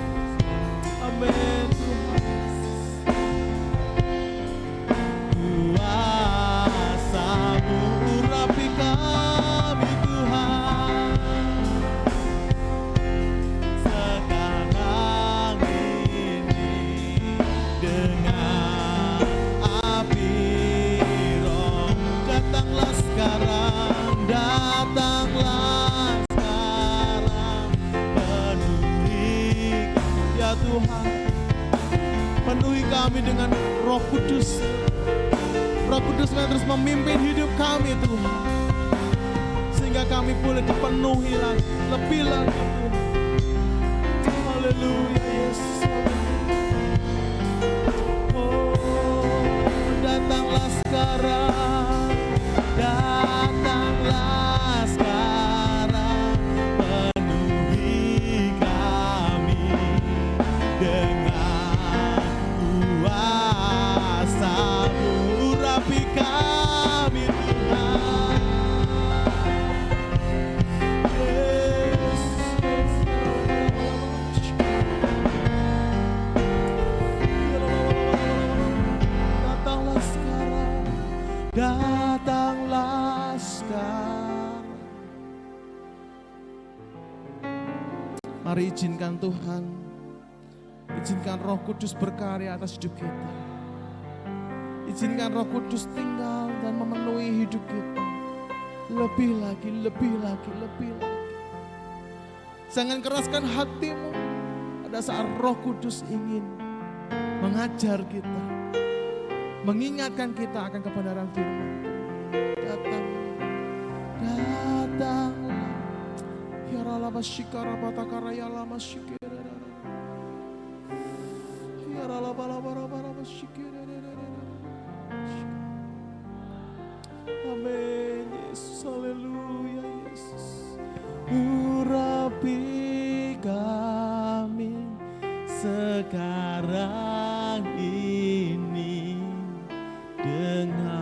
[SPEAKER 3] Amin Tuhan. Kuasa-Mu urapi kami Tuhan. Sekarang ini dengan api Roh. Datanglah sekarang, datanglah sekarang, penuhi ya Tuhan, penuhi kami dengan Roh Kudus. Roh Kudus yang terus memimpin hidup kami Tuhan, sehingga kami boleh dipenuhi lagi, lebih lagi Tuhan. Haleluya Yesus. Oh, datanglah sekarang, datanglah sekarang, penuhi kami dengan kuasa-Mu. Urapi kami Tuhan. Datanglah sekarang, datanglah sekarang. Mari izinkan Tuhan, izinkan Roh Kudus berkarya atas hidup kita. Izinkan Roh Kudus tinggal dan memenuhi hidup kita. Lebih lagi, lebih lagi, lebih lagi. Jangan keraskan hatimu pada saat Roh Kudus ingin mengajar kita, mengingatkan kita akan kebenaran firman. Datanglah, datanglah. Ya ralama shikara batakara ya lama shikira. Ya ralama lama shikira. Amin Yesus, haleluya Yesus. Urapi kami sekarang ini dengan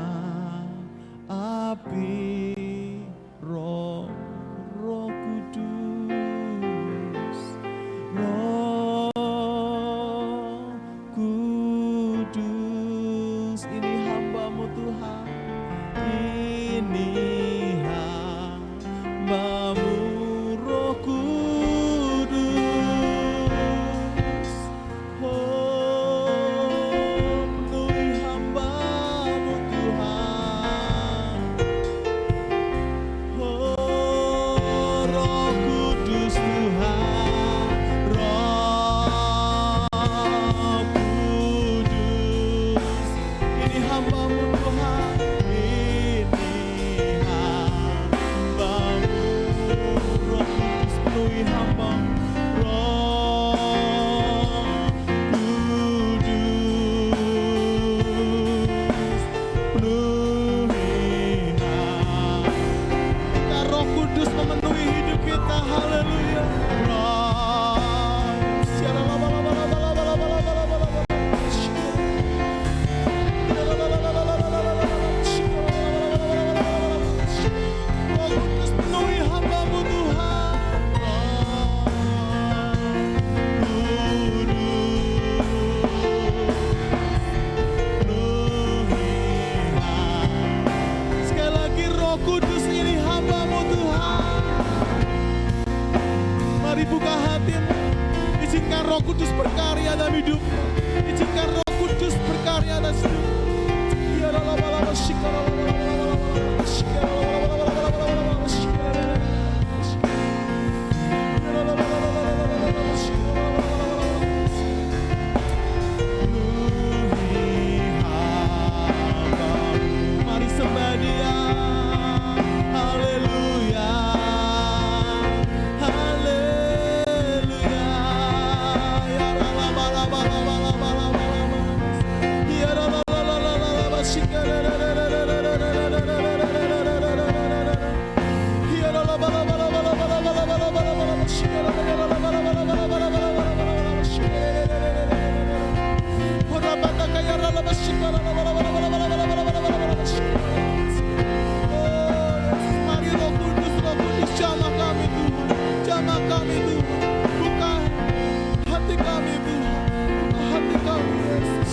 [SPEAKER 4] Roh Kudus, ini hamba-Mu Tuhan. Mari buka hatimu, izinkan Roh Kudus berkarya dalam hidupmu. Izinkan Roh Kudus berkarya dalam hidupmu. Ya Allah, mari sembah Dia. Haleluya, haleluya. Ya Allah, ya Allah, mari Roh Kudus, jamah kami Tuhan, jamah kami Tuhan, buka hati kami Tuhan, buka hati kami Yesus.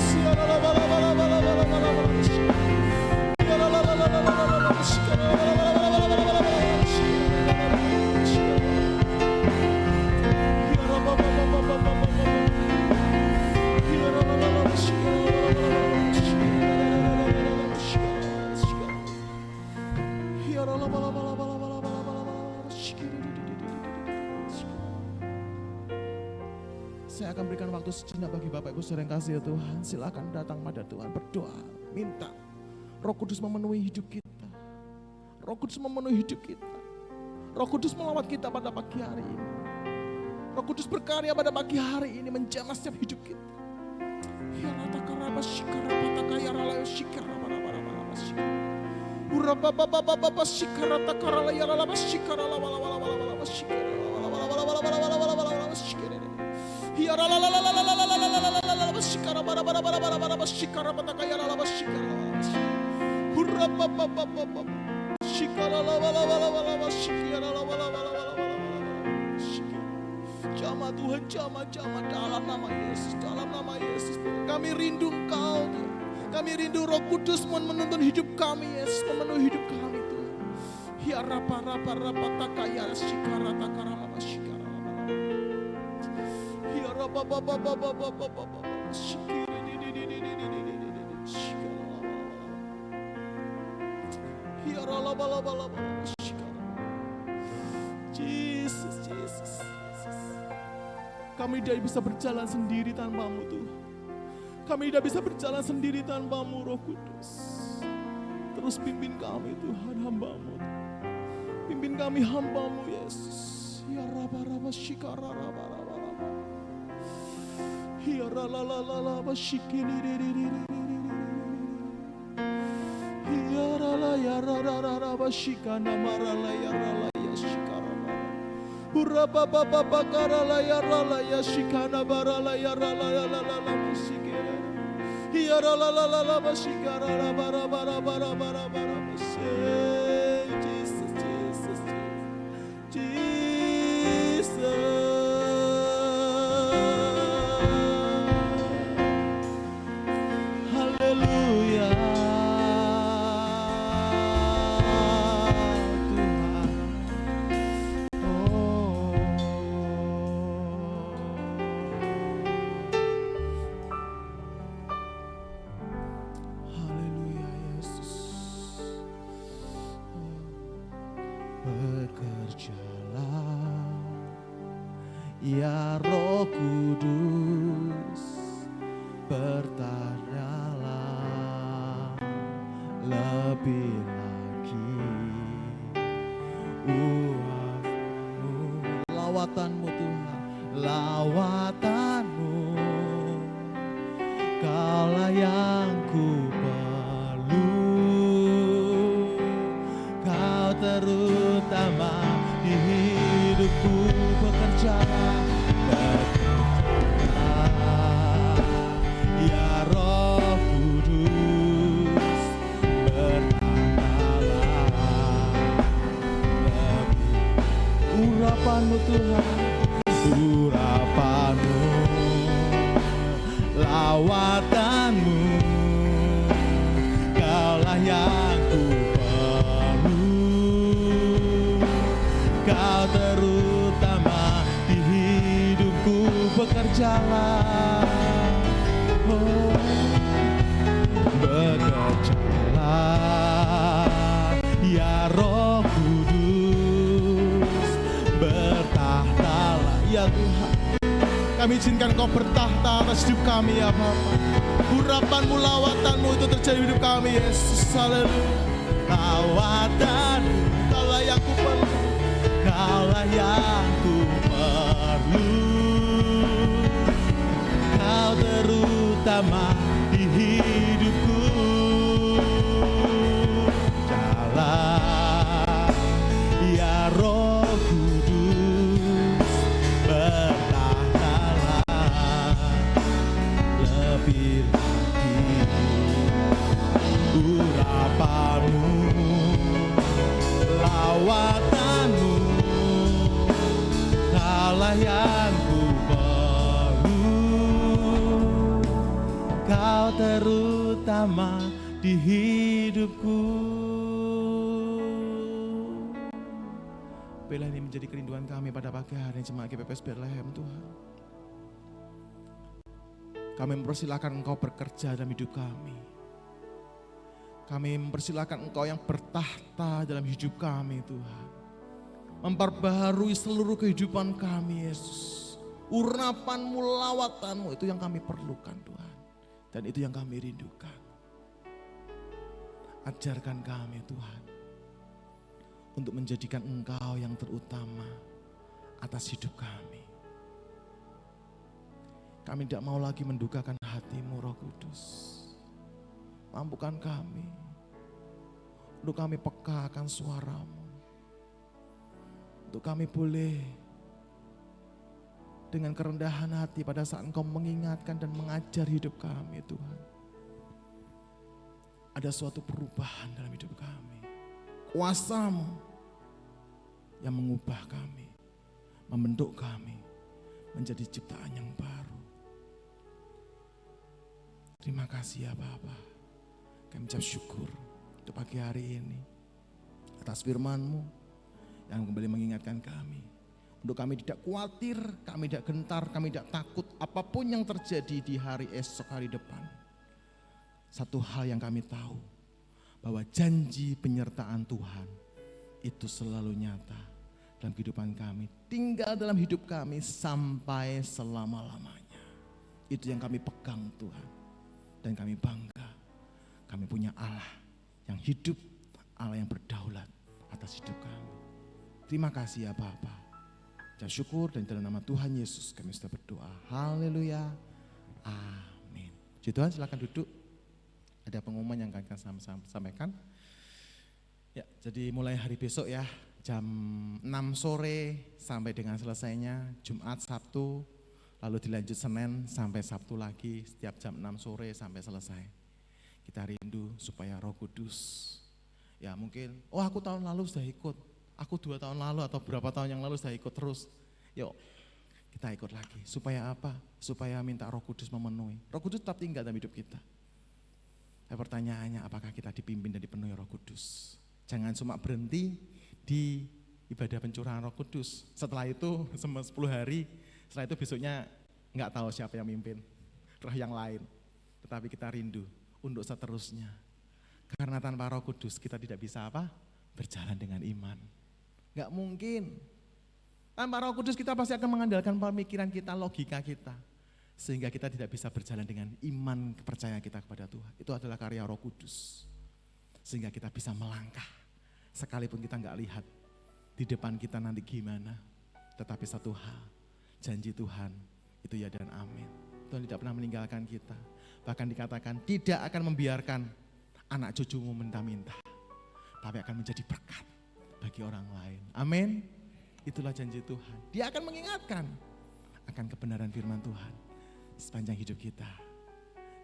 [SPEAKER 4] Saya akan berikan waktu sejenak bagi Bapak Ibu saudara yang kasih ya Tuhan. Silakan datang pada Tuhan, berdoa, minta Roh Kudus memenuhi hidup kita. Roh Kudus memenuhi hidup kita. Roh Kudus melawat kita pada pagi hari ini. Roh Kudus berkarya pada pagi hari ini menjamah setiap hidup kita. Ya rata karaba shikara pataka ya rala shikara bara shikara. Uraba baba baba shikara takara ya rala shikara la wala wala wala wala shikara wala wala wala wala wala wala wala wala shikara. Ya rala la la la la la la la la la shikara bara bara bara bara bara shikara pataka ya rala shikara. Uraba baba baba shikara la wala wala wala shikara la wala wala wala wala shikara. Jamah Tuhan, jamah dalam nama Yesus, dalam nama Yesus. Kami rindu Engkau Tuhan. Kami rindu Roh Kudus menuntun hidup kami Yesus, memenuhi hidup kami Tuhan. Ya rapa takaya shikara takara lama shikara lama. Ya rapa baba shikira shikara lama. Ya rala shikara. Jesus. Kami tidak bisa berjalan sendiri tanpa-Mu Tuhan. Kami tidak bisa berjalan sendiri tanpa-Mu Roh Kudus. Terus pimpin kami Tuhan, hamba-Mu. Pimpin kami hamba-Mu Yesus. Ya raba shikara raba. Ya rala shikini. Ya rala shikana marala ya rala ya shikara. Uraba baba bakara ya rala ya shikana barala ya rala ya la la la musikera. Ya rala la la la musikara la bara bara bara bara bara musik. Jesus. Haleluya. Bekerjalah ya Roh Kudus, bertanyalah lebih lagi. Lawatan-Mu Tuhan, lawatan-Mu, Kaulah yang ku perlu. Kau terutama di hidupku, bekerjalah ya Roh Kudus, bertanyalah lebih. Urapan-Mu Tuhan, urapan-Mu, lawatan-Mu, Kaulah yang ku perlu. Kami izinkan Engkau bertahta atas hidup kami ya Bapa. Urapan-Mu, lawatanmu itu terjadi di hidup kami Yesus. Haleluya. Lawatan-Mu, Kaulah yang ku perlu, Kaulah yang ku perlu. Kau terutama di hidupku. Jalan ya Roh Kudus, bertahtalah lebih lagi. Urapan-Mu, lawatanmu, Kaulah yang ku perlu. Kau terutama di hidupku. Bila ini menjadi kerinduan kami pada pagi hari Jemaat GPPS Bethlehem Tuhan. Kami mempersilahkan Engkau bekerja dalam hidup kami. Kami mempersilahkan Engkau yang bertahta dalam hidup kami Tuhan. Memperbaharui seluruh kehidupan kami Yesus. Urapan-Mu, lawatan-Mu itu yang kami perlukan Tuhan. Dan itu yang kami rindukan. Ajarkan kami Tuhan. Untuk menjadikan Engkau yang terutama atas hidup kami. Kami tidak mau lagi mendukakan hati-Mu Roh Kudus. Mampukan kami untuk kami peka akan suara-Mu. Untuk kami boleh dengan kerendahan hati pada saat Engkau mengingatkan dan mengajar hidup kami Tuhan. Ada suatu perubahan dalam hidup kami. Kuasa-Mu yang mengubah kami, membentuk kami menjadi ciptaan yang baru. Terima kasih ya Bapa. Kami ucap syukur untuk pagi hari ini atas firman-Mu yang kembali mengingatkan kami. Untuk kami tidak khawatir, kami tidak gentar, kami tidak takut apapun yang terjadi di hari esok, hari depan. Satu hal yang kami tahu, bahwa janji penyertaan Tuhan itu selalu nyata dalam kehidupan kami. Tinggal dalam hidup kami sampai selama-lamanya. Itu yang kami pegang Tuhan. Dan kami bangga. Kami punya Allah yang hidup, Allah yang berdaulat atas hidup kami. Terima kasih ya Bapa. Ucap syukur dan dalam nama Tuhan Yesus kami sudah berdoa. Haleluya. Amin. Puji Tuhan, silakan duduk. Ada pengumuman yang akan kami sampaikan. Ya, jadi mulai hari besok ya, jam 6 sore sampai dengan selesainya Jumat, Sabtu, lalu dilanjut Senin sampai Sabtu lagi setiap jam 6 sore sampai selesai. Kita rindu supaya Roh Kudus, ya mungkin, oh aku tahun lalu sudah ikut, aku 2 tahun lalu atau berapa tahun yang lalu sudah ikut terus. Yuk kita ikut lagi, supaya apa? Supaya minta Roh Kudus memenuhi. Roh Kudus tetap tinggal dalam hidup kita. Pertanyaannya, apakah kita dipimpin dan dipenuhi Roh Kudus? Jangan cuma berhenti di ibadah pencurahan Roh Kudus. Setelah itu 10 hari, setelah itu besoknya nggak tahu siapa yang mimpin, roh yang lain. Tetapi kita rindu untuk seterusnya. Karena tanpa Roh Kudus kita tidak bisa apa? Berjalan dengan iman. Nggak mungkin. Tanpa Roh Kudus kita pasti akan mengandalkan pemikiran kita, logika kita. Sehingga kita tidak bisa berjalan dengan iman kepercayaan kita kepada Tuhan. Itu adalah karya Roh Kudus. Sehingga kita bisa melangkah. Sekalipun kita nggak lihat di depan kita nanti gimana. Tetapi satu hal, janji Tuhan itu ya dan amin. Tuhan tidak pernah meninggalkan kita. Bahkan dikatakan tidak akan membiarkan anak cucumu minta-minta. Tapi akan menjadi berkat bagi orang lain. Amin. Itulah janji Tuhan. Dia akan mengingatkan akan kebenaran firman Tuhan sepanjang hidup kita.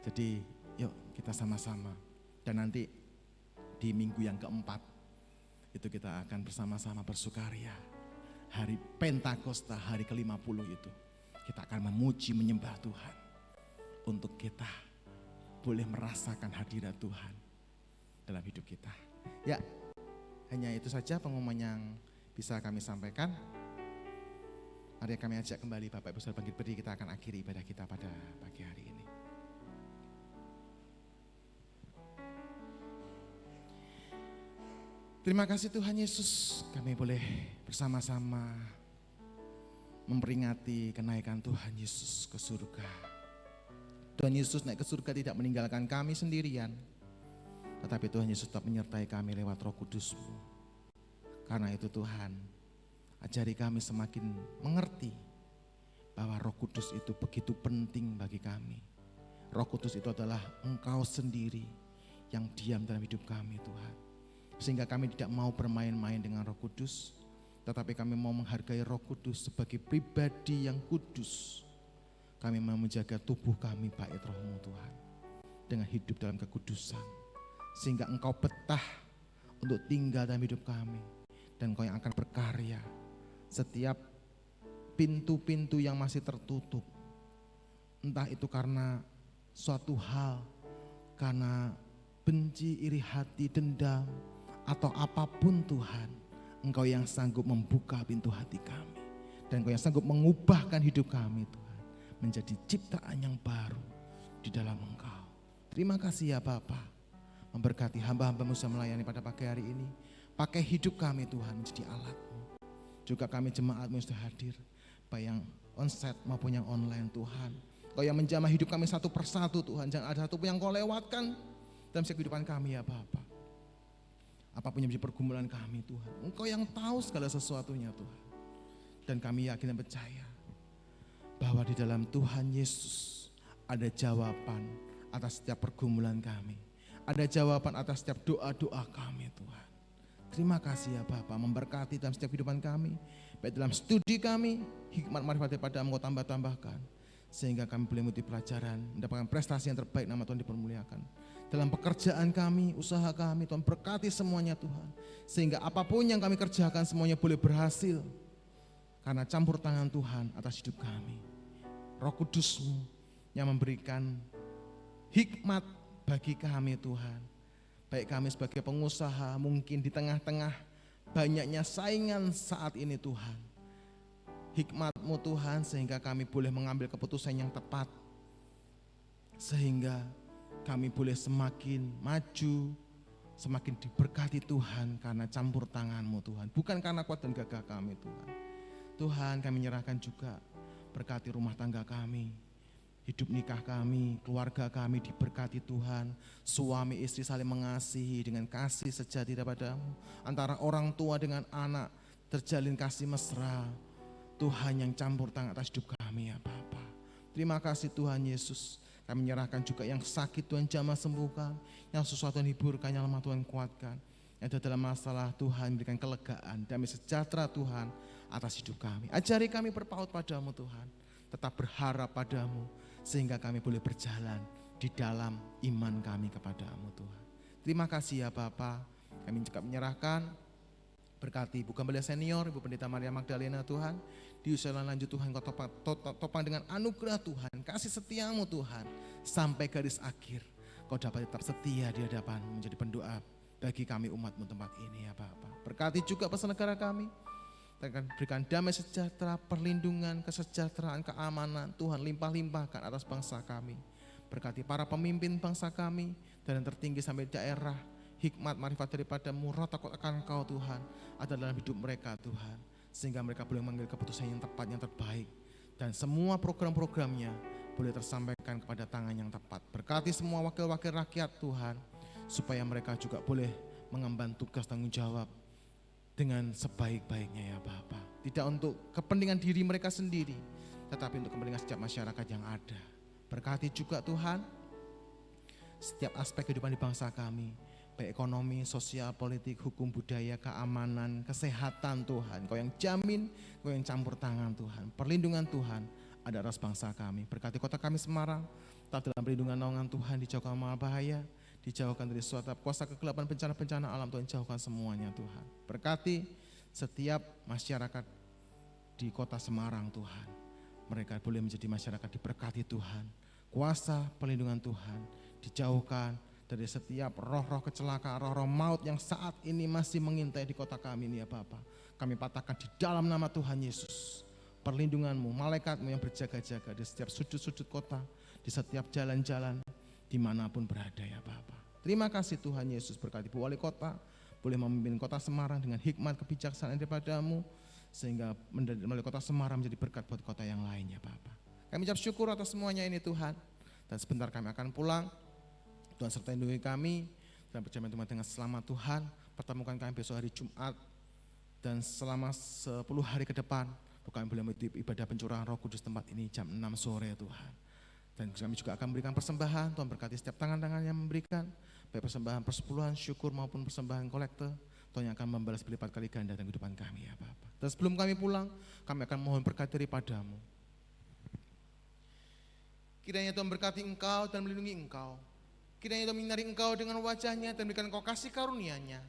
[SPEAKER 4] Jadi yuk kita sama-sama. Dan nanti di minggu yang keempat itu kita akan bersama-sama bersukaria. Hari Pentakosta, hari ke-50 itu. Kita akan memuji, menyembah Tuhan. Untuk kita boleh merasakan hadirat Tuhan dalam hidup kita. Ya, hanya itu saja pengumuman yang bisa kami sampaikan. Mari kami ajak kembali Bapak Ibu Saudara bangkit berdiri, kita akan akhiri ibadah kita pada pagi hari ini. Terima kasih Tuhan Yesus, kami boleh bersama-sama
[SPEAKER 3] memperingati kenaikan Tuhan Yesus ke surga. Tuhan Yesus naik ke surga tidak meninggalkan kami sendirian, tetapi Tuhan Yesus tetap menyertai kami lewat Roh Kudus-Mu. Karena itu Tuhan, ajari kami semakin mengerti bahwa Roh Kudus itu begitu penting bagi kami. Roh Kudus itu adalah Engkau sendiri yang diam dalam hidup kami Tuhan. Sehingga kami tidak mau bermain-main dengan Roh Kudus, tetapi kami mau menghargai Roh Kudus sebagai pribadi yang kudus. Kami mau menjaga tubuh kami bait Roh-Mu Tuhan, dengan hidup dalam kekudusan. Sehingga Engkau betah untuk tinggal dalam hidup kami, dan Engkau yang akan berkarya. Setiap pintu-pintu yang masih tertutup, entah itu karena suatu hal, karena benci, iri hati, dendam, atau apapun Tuhan, Engkau yang sanggup membuka pintu hati kami, dan Engkau yang sanggup mengubahkan hidup kami Tuhan, menjadi ciptaan yang baru di dalam Engkau. Terima kasih ya Bapa, memberkati hamba-hamba-Mu yang melayani pada pagi hari ini. Pakai hidup kami Tuhan menjadi alat-Mu. Juga kami jemaat-Mu yang sudah hadir, baik yang onsite maupun yang online Tuhan. Kau yang menjamah hidup kami satu persatu Tuhan, jangan ada satu pun yang Kau lewatkan dalam setiap kehidupan kami ya Bapa. Apapun yang menjadi pergumulan kami Tuhan, Engkau yang tahu segala sesuatunya Tuhan. Dan kami yakin dan percaya bahwa di dalam Tuhan Yesus ada jawaban atas setiap pergumulan kami. Ada jawaban atas setiap doa-doa kami Tuhan. Terima kasih ya Bapa, memberkati dalam setiap kehidupan kami. Baik dalam studi kami, hikmat marifat daripada Engkau tambah-tambahkan, sehingga kami boleh mengikuti pelajaran, mendapatkan prestasi yang terbaik, nama Tuhan dipermuliakan. Dalam pekerjaan kami, usaha kami, Tuhan berkati semuanya Tuhan. Sehingga apapun yang kami kerjakan semuanya boleh berhasil, karena campur tangan Tuhan atas hidup kami. Roh Kudus-Mu yang memberikan hikmat bagi kami Tuhan. Baik kami sebagai pengusaha, mungkin di tengah-tengah banyaknya saingan saat ini Tuhan. Hikmat-Mu Tuhan sehingga kami boleh mengambil keputusan yang tepat. Sehingga kami boleh semakin maju, semakin diberkati Tuhan karena campur tangan-Mu Tuhan. Bukan karena kuat dan gagah kami Tuhan. Tuhan, kami menyerahkan juga, berkati rumah tangga kami, hidup nikah kami, keluarga kami diberkati Tuhan. Suami istri saling mengasihi dengan kasih sejati daripada-Mu. Antara orang tua dengan anak terjalin kasih mesra. Tuhan yang campur tangan atas hidup kami ya Bapa. Terima kasih Tuhan Yesus. Kami menyerahkan juga yang sakit Tuhan jamah sembuhkan, yang susah Tuhan hiburkan, yang lemah Tuhan kuatkan. Yang ada dalam masalah Tuhan berikan kelegaan, damai sejahtera Tuhan atas hidup kami. Ajari kami berpaut pada-Mu Tuhan, tetap berharap pada-Mu, sehingga kami boleh berjalan di dalam iman kami kepada-Mu Tuhan. Terima kasih ya Bapa. Kami juga menyerahkan, berkati Ibu Gembala Senior, Ibu Pendeta Maria Magdalena Tuhan. Di usia lanjut Tuhan Kau topang dengan anugerah Tuhan, kasih setia-Mu Tuhan. Sampai garis akhir Kau dapat tetap setia di hadapan menjadi pendoa bagi kami umat-Mu tempat ini ya Bapa. Berkati juga pesan negara kami. Berikan damai sejahtera, perlindungan, kesejahteraan, keamanan Tuhan limpah-limpahkan atas bangsa kami. Berkati para pemimpin bangsa kami dan yang tertinggi sampai daerah. Hikmat marifat daripada-Mu, roh takut akan Kau Tuhan ada dalam hidup mereka Tuhan, sehingga mereka boleh mengambil keputusan yang tepat, yang terbaik, dan semua program-programnya boleh tersampaikan kepada tangan yang tepat. Berkati semua wakil-wakil rakyat Tuhan, supaya mereka juga boleh mengemban tugas tanggung jawab dengan sebaik-baiknya ya Bapa. Tidak untuk kepentingan diri mereka sendiri, tetapi untuk kepentingan setiap masyarakat yang ada. Berkati juga Tuhan setiap aspek kehidupan di bangsa kami, baik ekonomi, sosial, politik, hukum, budaya, keamanan, kesehatan Tuhan. Kau yang jamin, Kau yang campur tangan Tuhan. Perlindungan Tuhan ada atas bangsa kami. Berkati kota kami Semarang, tetap dalam perlindungan naungan Tuhan, dijauhkan dari bahaya, dijauhkan dari suatu kuasa kegelapan, bencana-bencana alam Tuhan, jauhkan semuanya Tuhan. Berkati setiap masyarakat di kota Semarang Tuhan. Mereka boleh menjadi masyarakat diberkati Tuhan. Kuasa perlindungan Tuhan dijauhkan dari setiap roh-roh kecelakaan, roh-roh maut yang saat ini masih mengintai di kota kami ini ya Bapa. Kami patahkan di dalam nama Tuhan Yesus. Perlindungan-Mu, malaikat-Mu yang berjaga-jaga di setiap sudut-sudut kota, di setiap jalan-jalan, dimanapun berada ya Bapa. Terima kasih Tuhan Yesus, berkati Bu Wali Kota, boleh memimpin kota Semarang dengan hikmat kebijaksanaan daripada-Mu,
[SPEAKER 4] sehingga melalui kota Semarang menjadi berkat buat kota yang lainnya Bapa.
[SPEAKER 3] Kami ucap syukur atas semuanya ini Tuhan. Dan sebentar kami akan pulang. Tuhan sertai lindungi kami dan berjalan Tuhan dengan selamat Tuhan. Pertemukan kami besok hari Jumat dan selama 10 hari ke depan kami boleh mengikuti ibadah pencurahan Roh Kudus tempat ini jam 6 sore Tuhan. Dan kami juga akan memberikan persembahan. Tuhan berkati setiap tangan-tangan yang memberikan, baik persembahan persepuluhan, syukur maupun persembahan kolektor. Tuhan yang akan membalas berlipat kali ganda dalam kehidupan kami ya Bapak. Dan sebelum kami pulang, kami akan mohon berkat daripadamu. Kiranya Tuhan berkati engkau dan melindungi engkau. Kiranya Tuhan menyinari engkau dengan wajahnya dan memberikan engkau kasih karunia-Nya.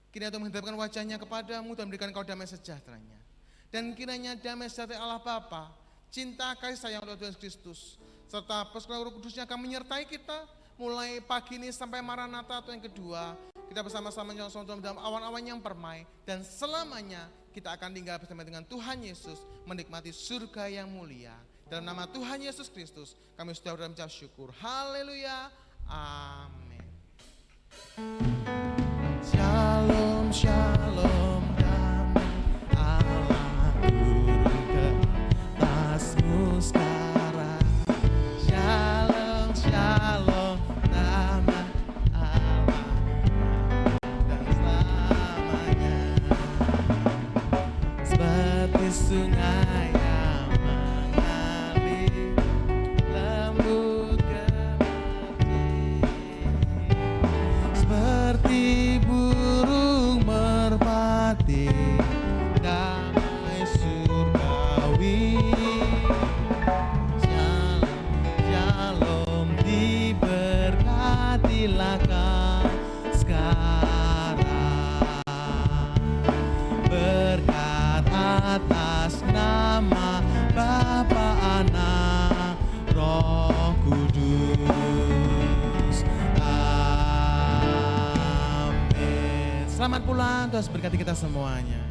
[SPEAKER 3] Kiranya Tuhan menghadapkan wajahnya kepadamu dan memberikan engkau damai sejahtera-Nya. Dan kiranya damai sejahtera Allah Bapa, cinta kasih sayang Tuhan Yesus Kristus, serta persekutuan Roh Kudusnya akan menyertai kita mulai pagi ini sampai Maranatha atau yang kedua. Kita bersama-sama dalam awan-awan yang permai dan selamanya kita akan tinggal bersama dengan Tuhan Yesus menikmati surga yang mulia. Dalam nama Tuhan Yesus Kristus kami sudah mengucap syukur. Haleluya. Amin.
[SPEAKER 4] Shalom, shalom, damai Allah turun ke atasmu sekarang. Shalom, shalom, damai Allah dan selamanya. Seperti sungai yang mengalir lembut gemercik, seperti burung merpati damai surgawi. Shalom, shalom, diberkatilah kau sekarang. Berkat atas nama Bapa, Anak, Roh Kudus. Amin. Selamat pulang, Tuhan berkati kita semuanya.